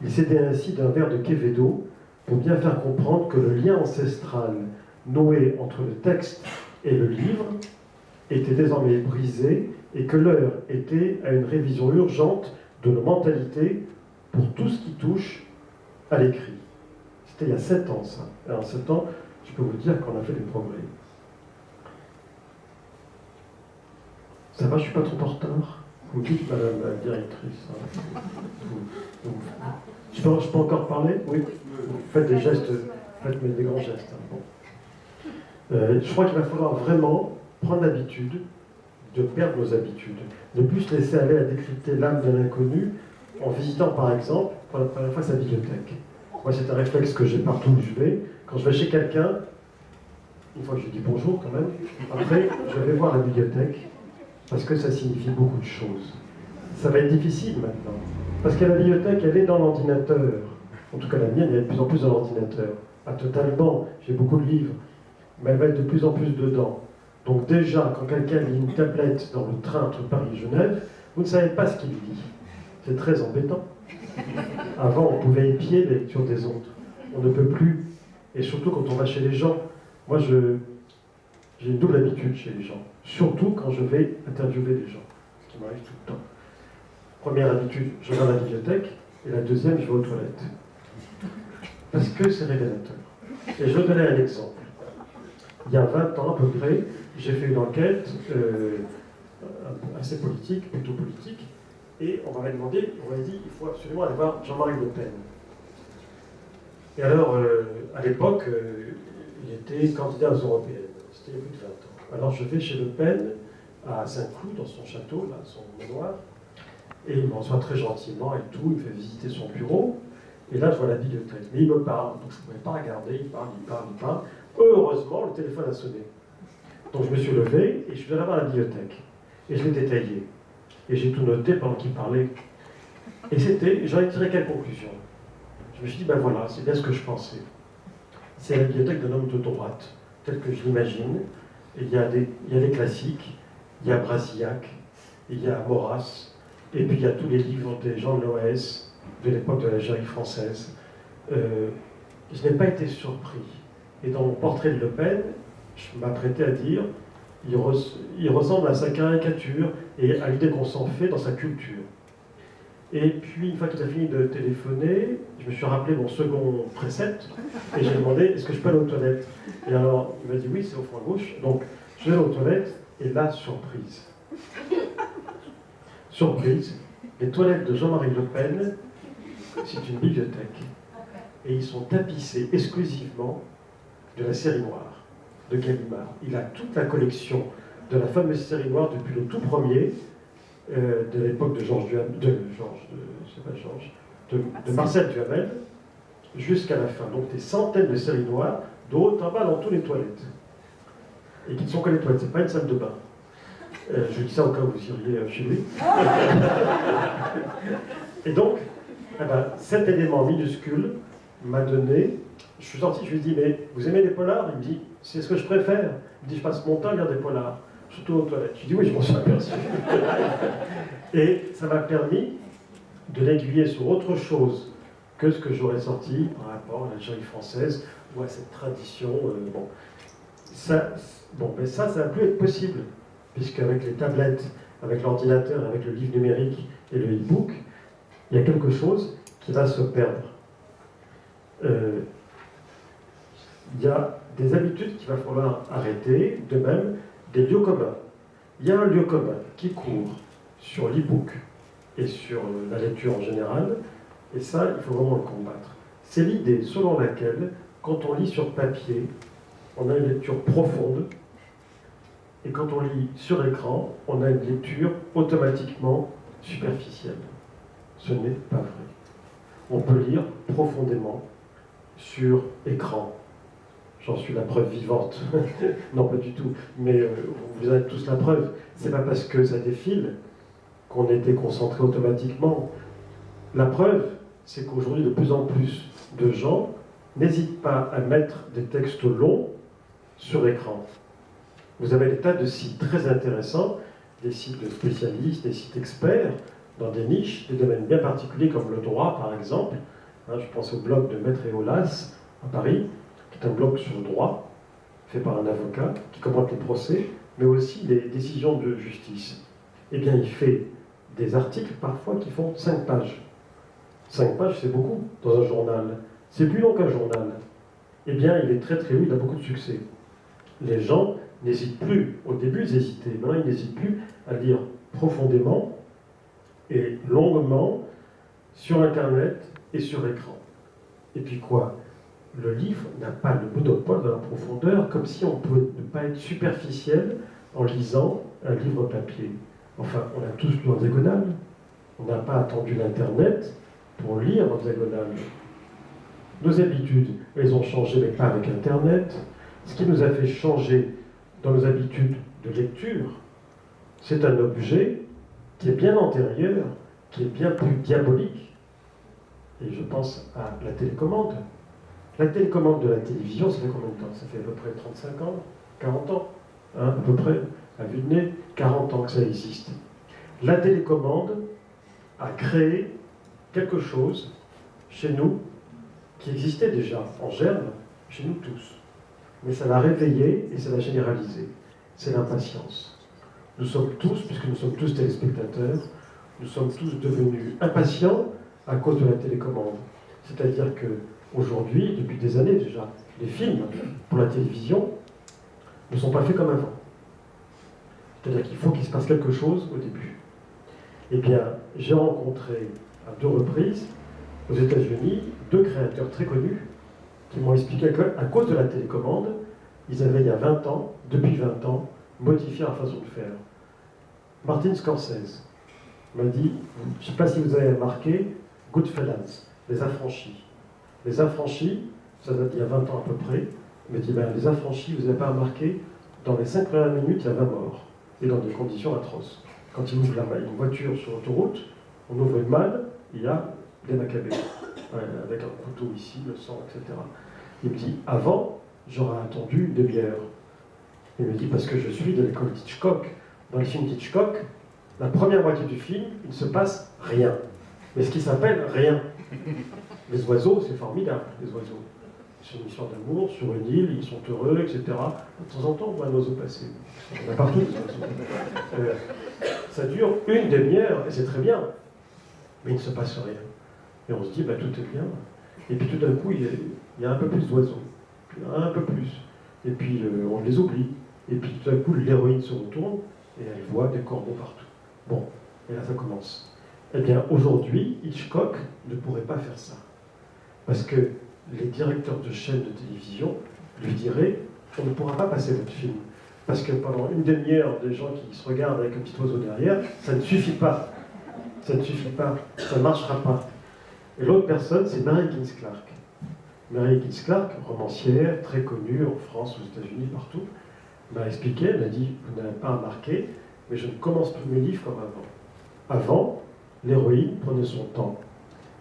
A: Il s'aidait ainsi d'un vers de Quevedo pour bien faire comprendre que le lien ancestral noué entre le texte et le livre était désormais brisé et que l'heure était à une révision urgente de nos mentalités pour tout ce qui touche à l'écrit. C'était il y a 7 ans, ça. Et en 7 ans, je peux vous dire qu'on a fait des progrès. Ça va, je suis pas trop en retard? Vous me dites, madame la directrice. Je peux encore parler? Oui. Faites des gestes, faites des grands gestes. Bon. Je crois qu'il va falloir vraiment prendre l'habitude de perdre nos habitudes, ne plus se laisser aller à décrypter l'âme de l'inconnu en visitant par exemple pour la première fois sa bibliothèque. Moi c'est un réflexe que j'ai partout où je vais. Quand je vais chez quelqu'un, une fois que je dis bonjour quand même, après je vais voir la bibliothèque parce que ça signifie beaucoup de choses. Ça va être difficile maintenant, parce que la bibliothèque elle est dans l'ordinateur. En tout cas la mienne elle est de plus en plus dans l'ordinateur. Pas totalement, j'ai beaucoup de livres, mais elle va être de plus en plus dedans. Donc déjà, quand quelqu'un lit une tablette dans le train entre Paris et Genève, vous ne savez pas ce qu'il lit. c'est très embêtant. Avant, on pouvait épier les lectures des autres. On ne peut plus. Et surtout quand on va chez les gens. Moi, j'ai une double habitude chez les gens. Surtout quand je vais interviewer les gens. Ce qui m'arrive tout le temps. Première habitude, je vais à la bibliothèque. Et la deuxième, je vais aux toilettes. Parce que c'est révélateur. Et je vais donner un exemple. Il y a 20 ans à peu près, j'ai fait une enquête assez politique, plutôt politique, et on m'avait demandé, on m'avait dit, il faut absolument aller voir Jean-Marie Le Pen. Et alors, à l'époque, il était candidat aux européennes. C'était il y a plus de 20 ans. Alors je vais chez Le Pen, à Saint-Cloud, dans son château, là, son manoir, et il me reçoit très gentiment et tout, il me fait visiter son bureau, et là je vois la bibliothèque. Mais il me parle, donc je ne pouvais pas regarder, il parle. Heureusement, le téléphone a sonné. Donc je me suis levé et je suis allé voir la bibliothèque. Et je l'ai détaillé. Et j'ai tout noté pendant qu'il parlait. Et j'en ai tiré quelle conclusion? Je me suis dit, ben voilà, c'est bien ce que je pensais. C'est la bibliothèque d'un homme de droite, tel que je l'imagine. Il y a des classiques, il y a Brasillac, il y a Maurras, et puis il y a tous les livres des gens de l'OAS, de l'époque de l'Algérie française. Je n'ai pas été surpris. Et dans mon portrait de Le Pen, je m'apprêtais à dire, il ressemble à sa caricature et à l'idée qu'on s'en fait dans sa culture. Et puis, une fois qu'il a fini de téléphoner, je me suis rappelé mon second précepte et j'ai demandé, est-ce que je peux aller aux toilettes? Et alors, il m'a dit, oui, c'est au fond à gauche. Donc, je vais aux toilettes et là, surprise. Surprise, les toilettes de Jean-Marie Le Pen, c'est une bibliothèque. Et ils sont tapissés exclusivement de la série noire de Gallimard. Il a toute la collection de la fameuse série noire depuis le tout premier, de l'époque de Marcel Duhamel, jusqu'à la fin. Donc des centaines de séries noires, de haut en bas dans toutes les toilettes. Et qui ne sont que les toilettes, c'est pas une salle de bain. Je dis ça au cas où vous iriez chez lui. Et donc, cet élément minuscule m'a donné. Je suis sorti, je lui ai dit, mais vous aimez les polars? Il me dit, c'est ce que je préfère. Il me dit, je passe mon temps à lire des polars, surtout aux toilettes. Je lui ai dit, oui, je m'en suis aperçu. Et ça m'a permis de l'aiguiller sur autre chose que ce que j'aurais sorti par rapport à l'Algérie française ou à cette tradition. Ça va plus être possible, puisqu'avec les tablettes, avec l'ordinateur, avec le livre numérique et le e-book, il y a quelque chose qui va se perdre. Il y a des habitudes qu'il va falloir arrêter, de même des lieux communs. Il y a un lieu commun qui court sur l'e-book et sur la lecture en général, et ça, il faut vraiment le combattre. C'est l'idée selon laquelle, quand on lit sur papier, on a une lecture profonde, et quand on lit sur écran, on a une lecture automatiquement superficielle. Ce n'est pas vrai. On peut lire profondément sur écran. J'en suis la preuve vivante. Non, pas du tout. Mais vous en êtes tous la preuve. C'est pas parce que ça défile qu'on est déconcentré automatiquement. La preuve, c'est qu'aujourd'hui, de plus en plus de gens n'hésitent pas à mettre des textes longs sur écran. Vous avez des tas de sites très intéressants, des sites de spécialistes, des sites experts, dans des niches, des domaines bien particuliers comme le droit, par exemple. Je pense au blog de Maître Eolas, à Paris, qui est un blog sur le droit, fait par un avocat, qui commente les procès, mais aussi les décisions de justice. Eh bien, il fait des articles, parfois, qui font 5 pages. 5 pages, c'est beaucoup dans un journal. C'est plus long qu'un journal. Eh bien, il est très très lu, il a beaucoup de succès. Les gens n'hésitent plus. Au début, ils hésitaient. Maintenant, ils n'hésitent plus à lire profondément et longuement sur Internet et sur écran. Et puis quoi? Le livre n'a pas le monopole de la profondeur, comme si on pouvait ne pas être superficiel en lisant un livre papier. Enfin, on a tous lu en diagonale. On n'a pas attendu l'Internet pour lire en diagonale. Nos habitudes, elles ont changé, mais pas avec Internet. Ce qui nous a fait changer dans nos habitudes de lecture, c'est un objet qui est bien antérieur, qui est bien plus diabolique. Et je pense à la télécommande. La télécommande de la télévision, ça fait combien de temps? Ça fait à peu près 35 ans, 40 ans, à peu près, à vue de nez, 40 ans que ça existe. La télécommande a créé quelque chose chez nous qui existait déjà en germe chez nous tous. Mais ça l'a réveillé et ça l'a généralisé. C'est l'impatience. Nous sommes tous, puisque nous sommes tous téléspectateurs, nous sommes tous devenus impatients à cause de la télécommande. C'est-à-dire qu'aujourd'hui, depuis des années déjà, les films pour la télévision ne sont pas faits comme avant. C'est-à-dire qu'il faut qu'il se passe quelque chose au début. Eh bien, j'ai rencontré à 2 reprises, aux États-Unis, 2 créateurs très connus qui m'ont expliqué qu'à cause de la télécommande, ils avaient, il y a 20 ans, depuis 20 ans, modifié leur façon de faire. Martin Scorsese m'a dit, je ne sais pas si vous avez remarqué, Goodfellas, Les Affranchis. Les Affranchis, ça date d'il y a 20 ans à peu près, il m'a dit, les Affranchis, vous n'avez pas remarqué, dans les 5 premières minutes, il y a 20 morts, et dans des conditions atroces. Quand il ouvre une voiture sur l'autoroute, on ouvre une manne, il y a des macabées, avec un couteau ici, le sang, etc. Il me dit, avant, j'aurais attendu une demi-heure. Il me dit, parce que je suis de l'école d'Hitchcock. Dans les films d'Hitchcock, la première moitié du film, il ne se passe rien. Mais ce qui s'appelle rien. Les oiseaux, c'est formidable, les oiseaux. C'est une histoire d'amour sur une île, ils sont heureux, etc. De temps en temps, on voit un oiseau passer. On a partout des oiseaux. Ça dure une demi-heure, et c'est très bien. Mais il ne se passe rien. Et on se dit, tout est bien. Et puis tout d'un coup, il y a un peu plus d'oiseaux. Puis un peu plus. Et puis on les oublie. Et puis tout d'un coup, l'héroïne se retourne, et elle voit des corbeaux partout. Bon, et là ça commence. Eh bien, aujourd'hui, Hitchcock ne pourrait pas faire ça. Parce que les directeurs de chaînes de télévision lui diraient, on ne pourra pas passer votre film. Parce que pendant une demi-heure, des gens qui se regardent avec un petit oiseau derrière, ça ne suffit pas. Ça ne suffit pas. Ça ne marchera pas. Et l'autre personne, c'est Mary Higgins Clark. Mary Higgins Clark, romancière, très connue en France, aux États-Unis, partout, m'a expliqué, elle m'a dit, vous n'avez pas remarqué, mais je ne commence plus mes livres comme avant. Avant, l'héroïne prenait son temps.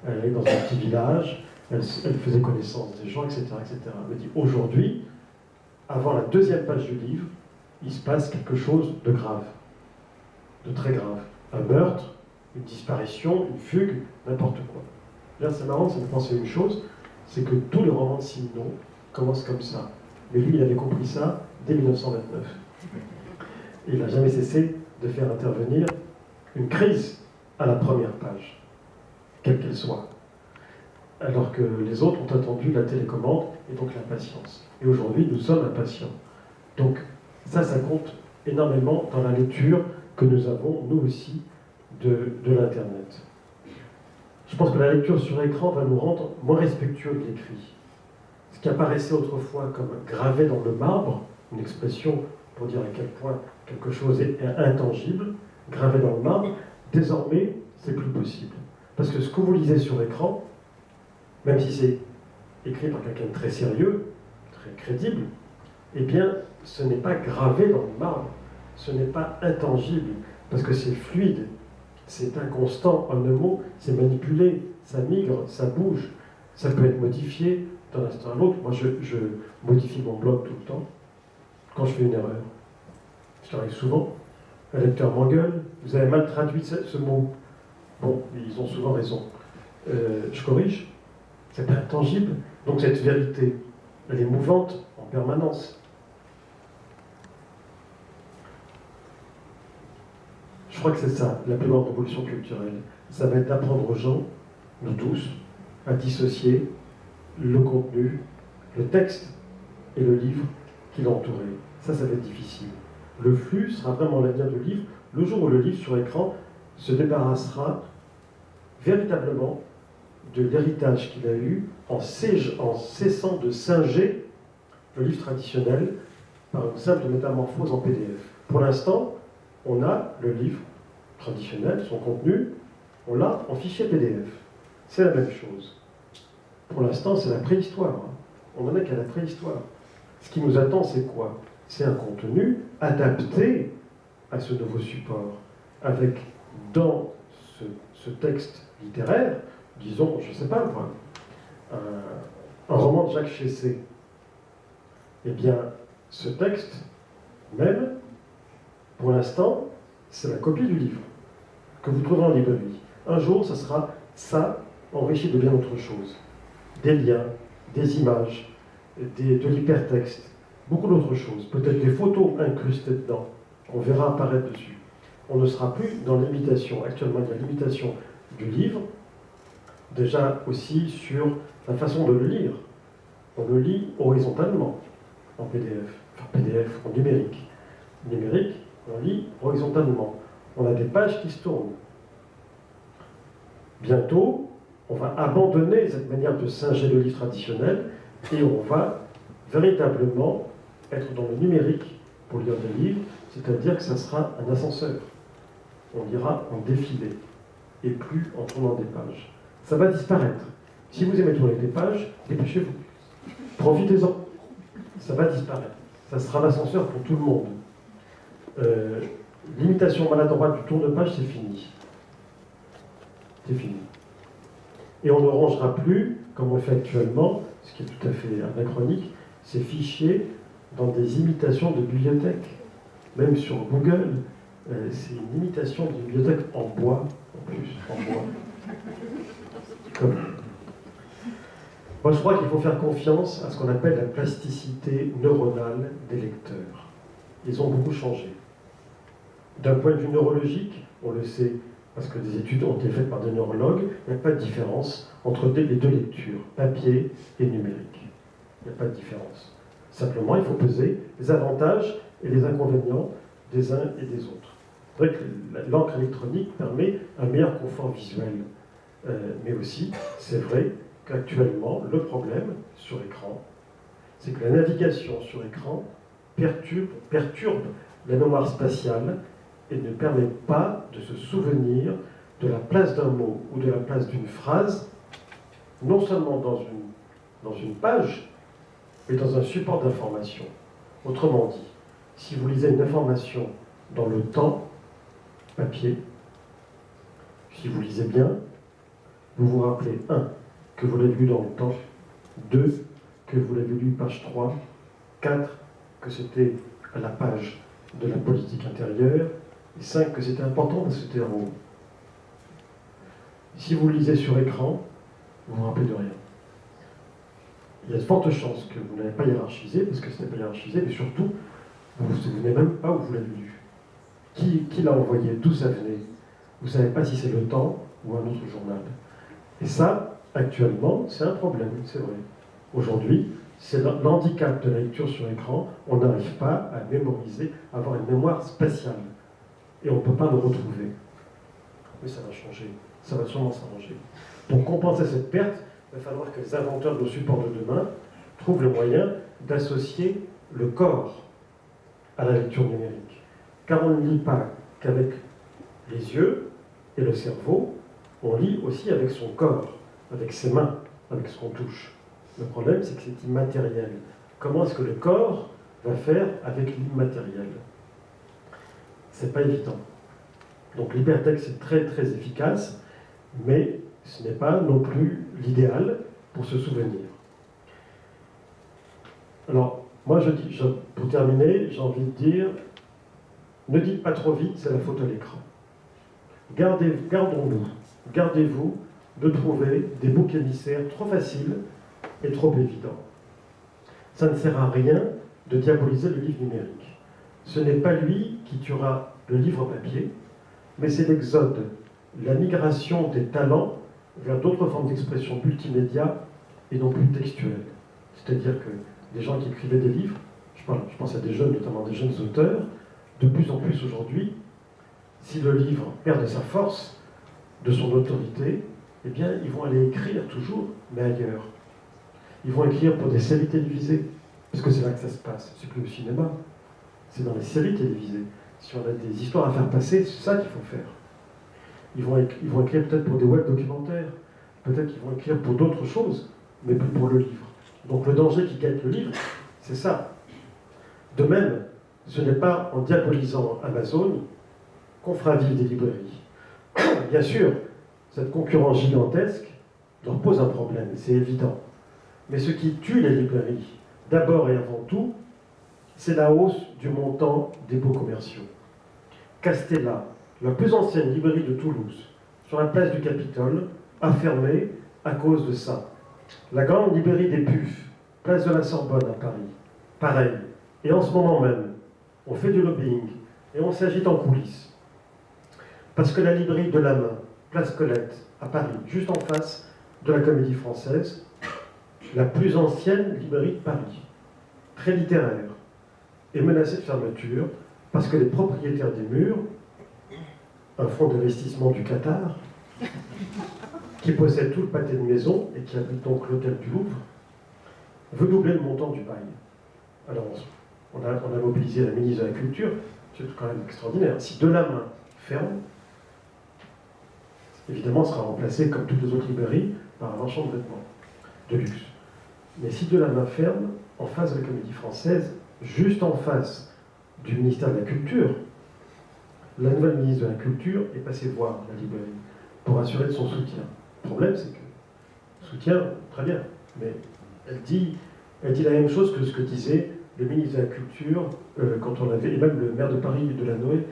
A: Elle allait dans un petit village, elle faisait connaissance des gens, etc., etc. Elle m'a dit, aujourd'hui, avant la 2e page du livre, il se passe quelque chose de grave, de très grave. Un meurtre, une disparition, une fugue, n'importe quoi. Là, c'est marrant, ça me pensait une chose, c'est que tous les romans de Simenon commencent comme ça. Mais lui, il avait compris ça dès 1929. Et il n'a jamais cessé de faire intervenir une crise à la première page, quelle qu'elle soit. Alors que les autres ont attendu la télécommande et donc l'impatience. Et aujourd'hui, nous sommes impatients. Donc, ça compte énormément dans la lecture que nous avons, nous aussi, de l'Internet. Je pense que la lecture sur écran va nous rendre moins respectueux de l'écrit. Ce qui apparaissait autrefois comme gravé dans le marbre, une expression pour dire à quel point quelque chose est intangible, gravé dans le marbre, désormais, c'est plus possible. Parce que ce que vous lisez sur écran, même si c'est écrit par quelqu'un de très sérieux, très crédible, eh bien, ce n'est pas gravé dans le marbre, ce n'est pas intangible, parce que c'est fluide, c'est inconstant, en un mot, c'est manipulé, ça migre, ça bouge, ça peut être modifié d'un instant à l'autre. Moi, je modifie mon blog tout le temps, quand je fais une erreur. Ça arrive souvent. Un lecteur m'engueule, vous avez mal traduit ce mot. Bon, ils ont souvent raison. Je corrige, c'est pas intangible. Donc cette vérité, elle est mouvante en permanence. Je crois que c'est ça, la plus grande révolution culturelle. Ça va être d'apprendre aux gens, nous tous, à dissocier le contenu, le texte et le livre qui l'entourait. Ça va être difficile. Le flux sera vraiment l'avenir du livre. Le jour où le livre sur écran se débarrassera véritablement de l'héritage qu'il a eu en cessant de singer le livre traditionnel par une simple métamorphose en PDF. Pour l'instant, on a le livre traditionnel, son contenu, on l'a en fichier PDF. C'est la même chose. Pour l'instant, c'est la préhistoire. On n'en est qu'à la préhistoire. Ce qui nous attend, c'est quoi? C'est un contenu adapté à ce nouveau support, avec dans ce texte littéraire, disons, je ne sais pas moi, un roman de Jacques Chessé. Eh bien, ce texte, même, pour l'instant, c'est la copie du livre, que vous trouverez en librairie. Un jour, ça sera ça, enrichi de bien autre chose. Des liens, des images, de l'hypertexte, beaucoup d'autres choses. Peut-être des photos incrustées dedans, qu'on verra apparaître dessus. On ne sera plus dans l'imitation. Actuellement, il y a l'imitation du livre, déjà aussi sur la façon de le lire. On le lit horizontalement en PDF, enfin PDF en numérique. Numérique, on lit horizontalement. On a des pages qui se tournent. Bientôt, on va abandonner cette manière de singer le livre traditionnel et on va véritablement être dans le numérique pour lire des livres, c'est-à-dire que ça sera un ascenseur. On lira en défilé et plus en tournant des pages. Ça va disparaître. Si vous aimez tourner des pages, dépêchez-vous. Profitez-en. Ça va disparaître. Ça sera l'ascenseur pour tout le monde. L'imitation maladroite du tour de page, c'est fini. C'est fini. Et on ne rangera plus, comme on le fait actuellement, ce qui est tout à fait anachronique, ces fichiers dans des imitations de bibliothèques. Même sur Google, c'est une imitation d'une bibliothèque en bois, en plus, en bois. Comme... Moi, je crois qu'il faut faire confiance à ce qu'on appelle la plasticité neuronale des lecteurs. Ils ont beaucoup changé. D'un point de vue neurologique, on le sait, parce que des études ont été faites par des neurologues, il n'y a pas de différence entre les deux lectures, papier et numérique. Il n'y a pas de différence. Simplement, il faut peser les avantages et les inconvénients des uns et des autres. C'est vrai que l'encre électronique permet un meilleur confort visuel. Mais aussi, c'est vrai qu'actuellement, le problème sur écran, c'est que la navigation sur écran perturbe la mémoire spatiale et ne permet pas de se souvenir de la place d'un mot ou de la place d'une phrase, non seulement dans une page, mais dans un support d'information. Autrement dit, si vous lisez une information dans le temps, papier, si vous lisez bien, vous vous rappelez 1. Que vous l'avez lu dans le temps, 2. Que vous l'avez lu page 3, 4. Que c'était à la page de la politique intérieure, et 5. Que c'était important parce que c'était en haut. Si vous lisez sur écran, vous ne vous rappelez de rien. Il y a de fortes chances que vous n'avez pas hiérarchisé, parce que ce n'est pas hiérarchisé, mais surtout, vous ne vous souvenez même pas où vous l'avez lu. Qui l'a envoyé, d'où ça venait. Vous ne savez pas si c'est le Temps ou un autre journal. Et ça, actuellement, c'est un problème, c'est vrai. Aujourd'hui, c'est l'handicap de la lecture sur écran. On n'arrive pas à mémoriser, à avoir une mémoire spatiale. Et on ne peut pas le retrouver. Mais ça va changer. Ça va sûrement s'arranger. Pour compenser cette perte, il va falloir que les inventeurs de nos supports de demain trouvent le moyen d'associer le corps à la lecture numérique. Car on ne lit pas qu'avec les yeux et le cerveau, on lit aussi avec son corps, avec ses mains, avec ce qu'on touche. Le problème, c'est que c'est immatériel. Comment est-ce que le corps va faire avec l'immatériel? C'est pas évident. Donc l'hypertexte est très très efficace, mais ce n'est pas non plus l'idéal pour se souvenir. Alors, moi je dis, pour terminer, j'ai envie de dire, ne dites pas trop vite, c'est la faute à l'écran. Gardez-vous de trouver des boucs émissaires trop faciles et trop évidents. Ça ne sert à rien de diaboliser le livre numérique. Ce n'est pas lui qui tuera le livre papier, mais c'est l'exode, la migration des talents vers d'autres formes d'expression multimédia et non plus textuelles. C'est-à-dire que les gens qui écrivaient des livres, je pense à des jeunes, notamment des jeunes auteurs, de plus en plus aujourd'hui, si le livre perd de sa force, de son autorité, eh bien, ils vont aller écrire toujours, mais ailleurs. Ils vont écrire pour des séries télévisées, parce que c'est là que ça se passe. C'est plus au cinéma, c'est dans les séries télévisées. Si on a des histoires à faire passer, c'est ça qu'il faut faire. Ils vont écrire peut-être pour des web documentaires, peut-être qu'ils vont écrire pour d'autres choses, mais plus pour le livre. Donc le danger qui guette le livre, c'est ça. De même, ce n'est pas en diabolisant Amazon qu'on fera vivre des librairies. Bien sûr, cette concurrence gigantesque leur pose un problème, c'est évident. Mais ce qui tue les librairies, d'abord et avant tout, c'est la hausse du montant des baux commerciaux. Castella, la plus ancienne librairie de Toulouse, sur la place du Capitole, a fermé à cause de ça. La grande librairie des Puffs, place de la Sorbonne à Paris, pareil. Et en ce moment même, on fait du lobbying et on s'agite en coulisses. Parce que la librairie de la Main, place Colette, à Paris, juste en face de la Comédie Française, la plus ancienne librairie de Paris, très littéraire, est menacée de fermeture parce que les propriétaires des murs, un fonds d'investissement du Qatar, qui possède tout le pâté de maison et qui habite donc l'hôtel du Louvre, veut doubler le montant du bail. Alors, on a mobilisé la ministre de la Culture, c'est quand même extraordinaire. Si Delamain ferme, évidemment, sera remplacé, comme toutes les autres librairies, par un marchand de vêtements de luxe. Mais si Delamain ferme, en face de la Comédie Française, juste en face du ministère de la Culture, la nouvelle ministre de la Culture est passée voir la librairie pour assurer de son soutien. Le problème, c'est que soutien, très bien, mais elle dit la même chose que ce que disait le ministre de la Culture quand on avait, et même le maire de Paris, Delanoë,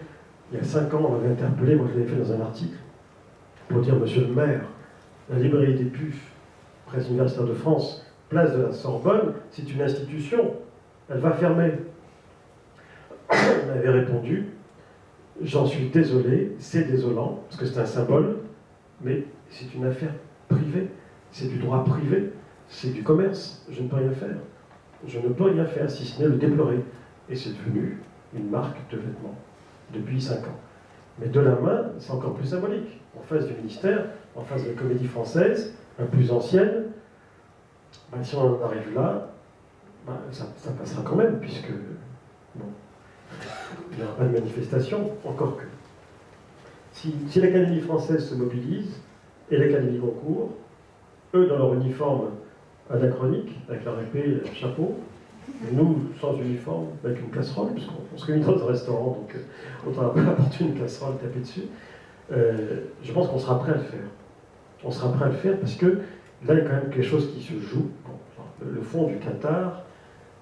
A: il y a 5 ans, on l'avait interpellé, moi je l'avais fait dans un article, pour dire, monsieur le maire, la librairie des Puffs, presse universitaire de France, place de la Sorbonne, c'est une institution, elle va fermer. On avait répondu, j'en suis désolé, c'est désolant, parce que c'est un symbole, mais c'est une affaire privée, c'est du droit privé, c'est du commerce, je ne peux rien faire. Je ne peux rien faire si ce n'est le déplorer. Et c'est devenu une marque de vêtements depuis 5 ans. Mais Delamain, c'est encore plus symbolique. En face du ministère, en face de la Comédie Française, la plus ancienne, ben, si on en arrive là, ben, ça passera quand même, puisque bon, il n'y aura pas de manifestation, encore que. Si l'Académie française se mobilise, et l'Académie Goncourt, eux dans leur uniforme anachronique, avec leur épée et leur chapeau, et nous sans uniforme, avec une casserole, puisqu'on se réunit dans un restaurant, donc on va apporter une casserole, taper dessus, je pense qu'on sera prêt à le faire. On sera prêt à le faire parce que là, il y a quand même quelque chose qui se joue. Bon, le fonds du Qatar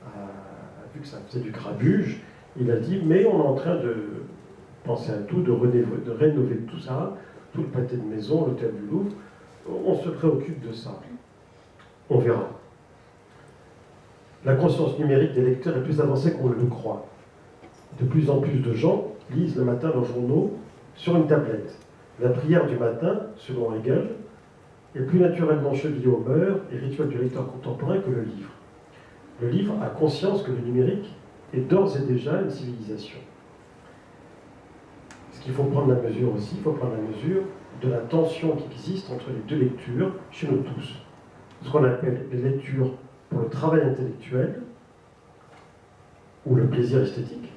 A: a vu que ça faisait du grabuge, il a dit, mais on est en train de penser à tout, de rénover tout ça, tout le pâté de maison, l'hôtel du Louvre, on se préoccupe de ça. On verra. La conscience numérique des lecteurs est plus avancée qu'on ne le croit. De plus en plus de gens lisent le matin leurs journaux sur une tablette. La prière du matin, selon Hegel, est plus naturellement chevillée aux mœurs et rituel du lecteur contemporain que le livre. Le livre a conscience que le numérique est d'ores et déjà une civilisation. Ce qu'il faut prendre la mesure aussi, il faut prendre la mesure de la tension qui existe entre les deux lectures chez nous tous. Ce qu'on appelle les lectures pour le travail intellectuel ou le plaisir esthétique,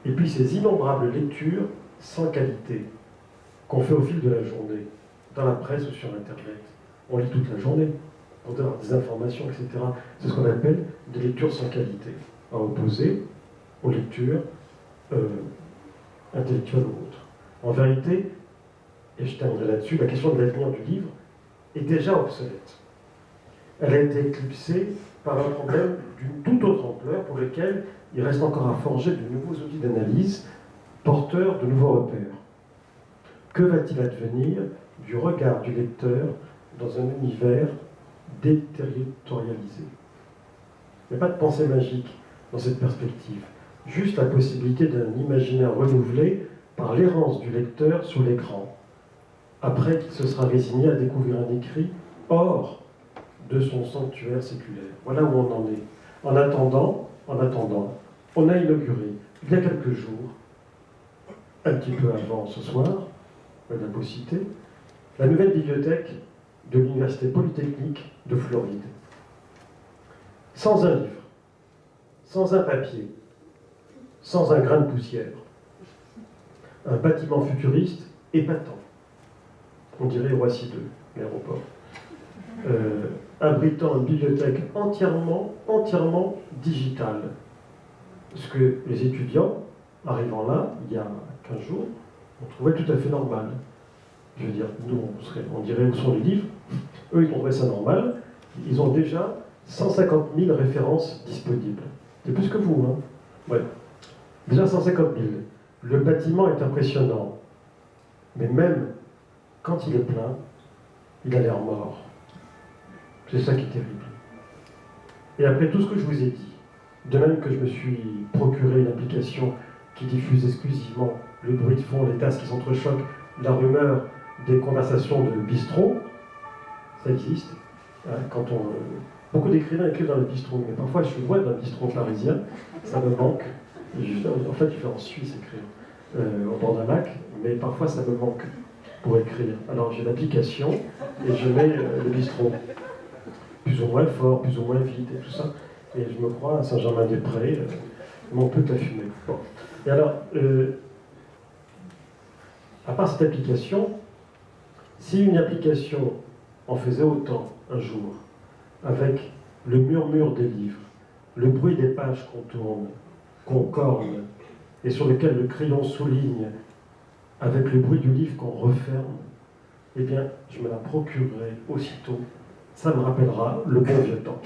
A: et puis ces innombrables lectures sans qualité qu'on fait au fil de la journée, dans la presse ou sur Internet. On lit toute la journée pour avoir des informations, etc. C'est ce qu'on appelle des lectures sans qualité, à opposer aux lectures intellectuelles ou autres. En vérité, et je terminerai là-dessus, la question de l'avenir du livre est déjà obsolète. Elle a été éclipsée par un problème d'une toute autre ampleur pour lequel il reste encore à forger de nouveaux outils d'analyse porteurs de nouveaux repères. Que va-t-il advenir du regard du lecteur dans un univers déterritorialisé? Il n'y a pas de pensée magique dans cette perspective, juste la possibilité d'un imaginaire renouvelé par l'errance du lecteur sur l'écran, après qu'il se sera résigné à découvrir un écrit hors de son sanctuaire séculaire. Voilà où on en est. En attendant, on a inauguré, il y a quelques jours, un petit peu avant ce soir, la beau citer, la nouvelle bibliothèque de l'Université Polytechnique de Floride. Sans un livre, sans un papier, sans un grain de poussière. Un bâtiment futuriste épatant. On dirait Roissy 2, l'aéroport. Abritant une bibliothèque entièrement digitale. Ce que les étudiants, arrivant là, il y a 15 jours, on trouvait tout à fait normal. Je veux dire, nous, on dirait où sont les livres. Eux, ils trouvaient ça normal. Ils ont déjà 150 000 références disponibles. C'est plus que vous, hein? Ouais. Déjà 150 000. Le bâtiment est impressionnant. Mais même quand il est plein, il a l'air mort. C'est ça qui est terrible. Et après tout ce que je vous ai dit, de même que je me suis procuré une application qui diffuse exclusivement le bruit de fond, les tasses qui s'entrechoquent, la rumeur des conversations de bistrot, ça existe. Hein, beaucoup d'écrivains écrivent dans le bistrot, mais parfois je vois dans le bistrot parisien, ça me manque. En fait, je vais en Suisse écrire, au bord d'un lac, mais parfois ça me manque pour écrire. Alors j'ai l'application et je mets le bistrot, plus ou moins fort, plus ou moins vite et tout ça. Et je me crois à Saint-Germain-des-Prés, mon peu la fumée. Bon. Et alors, à part cette application, si une application en faisait autant un jour, avec le murmure des livres, le bruit des pages qu'on tourne, qu'on corne, et sur lequel le crayon souligne, avec le bruit du livre qu'on referme, eh bien, je me la procurerai aussitôt. Ça me rappellera le bon vieux temps.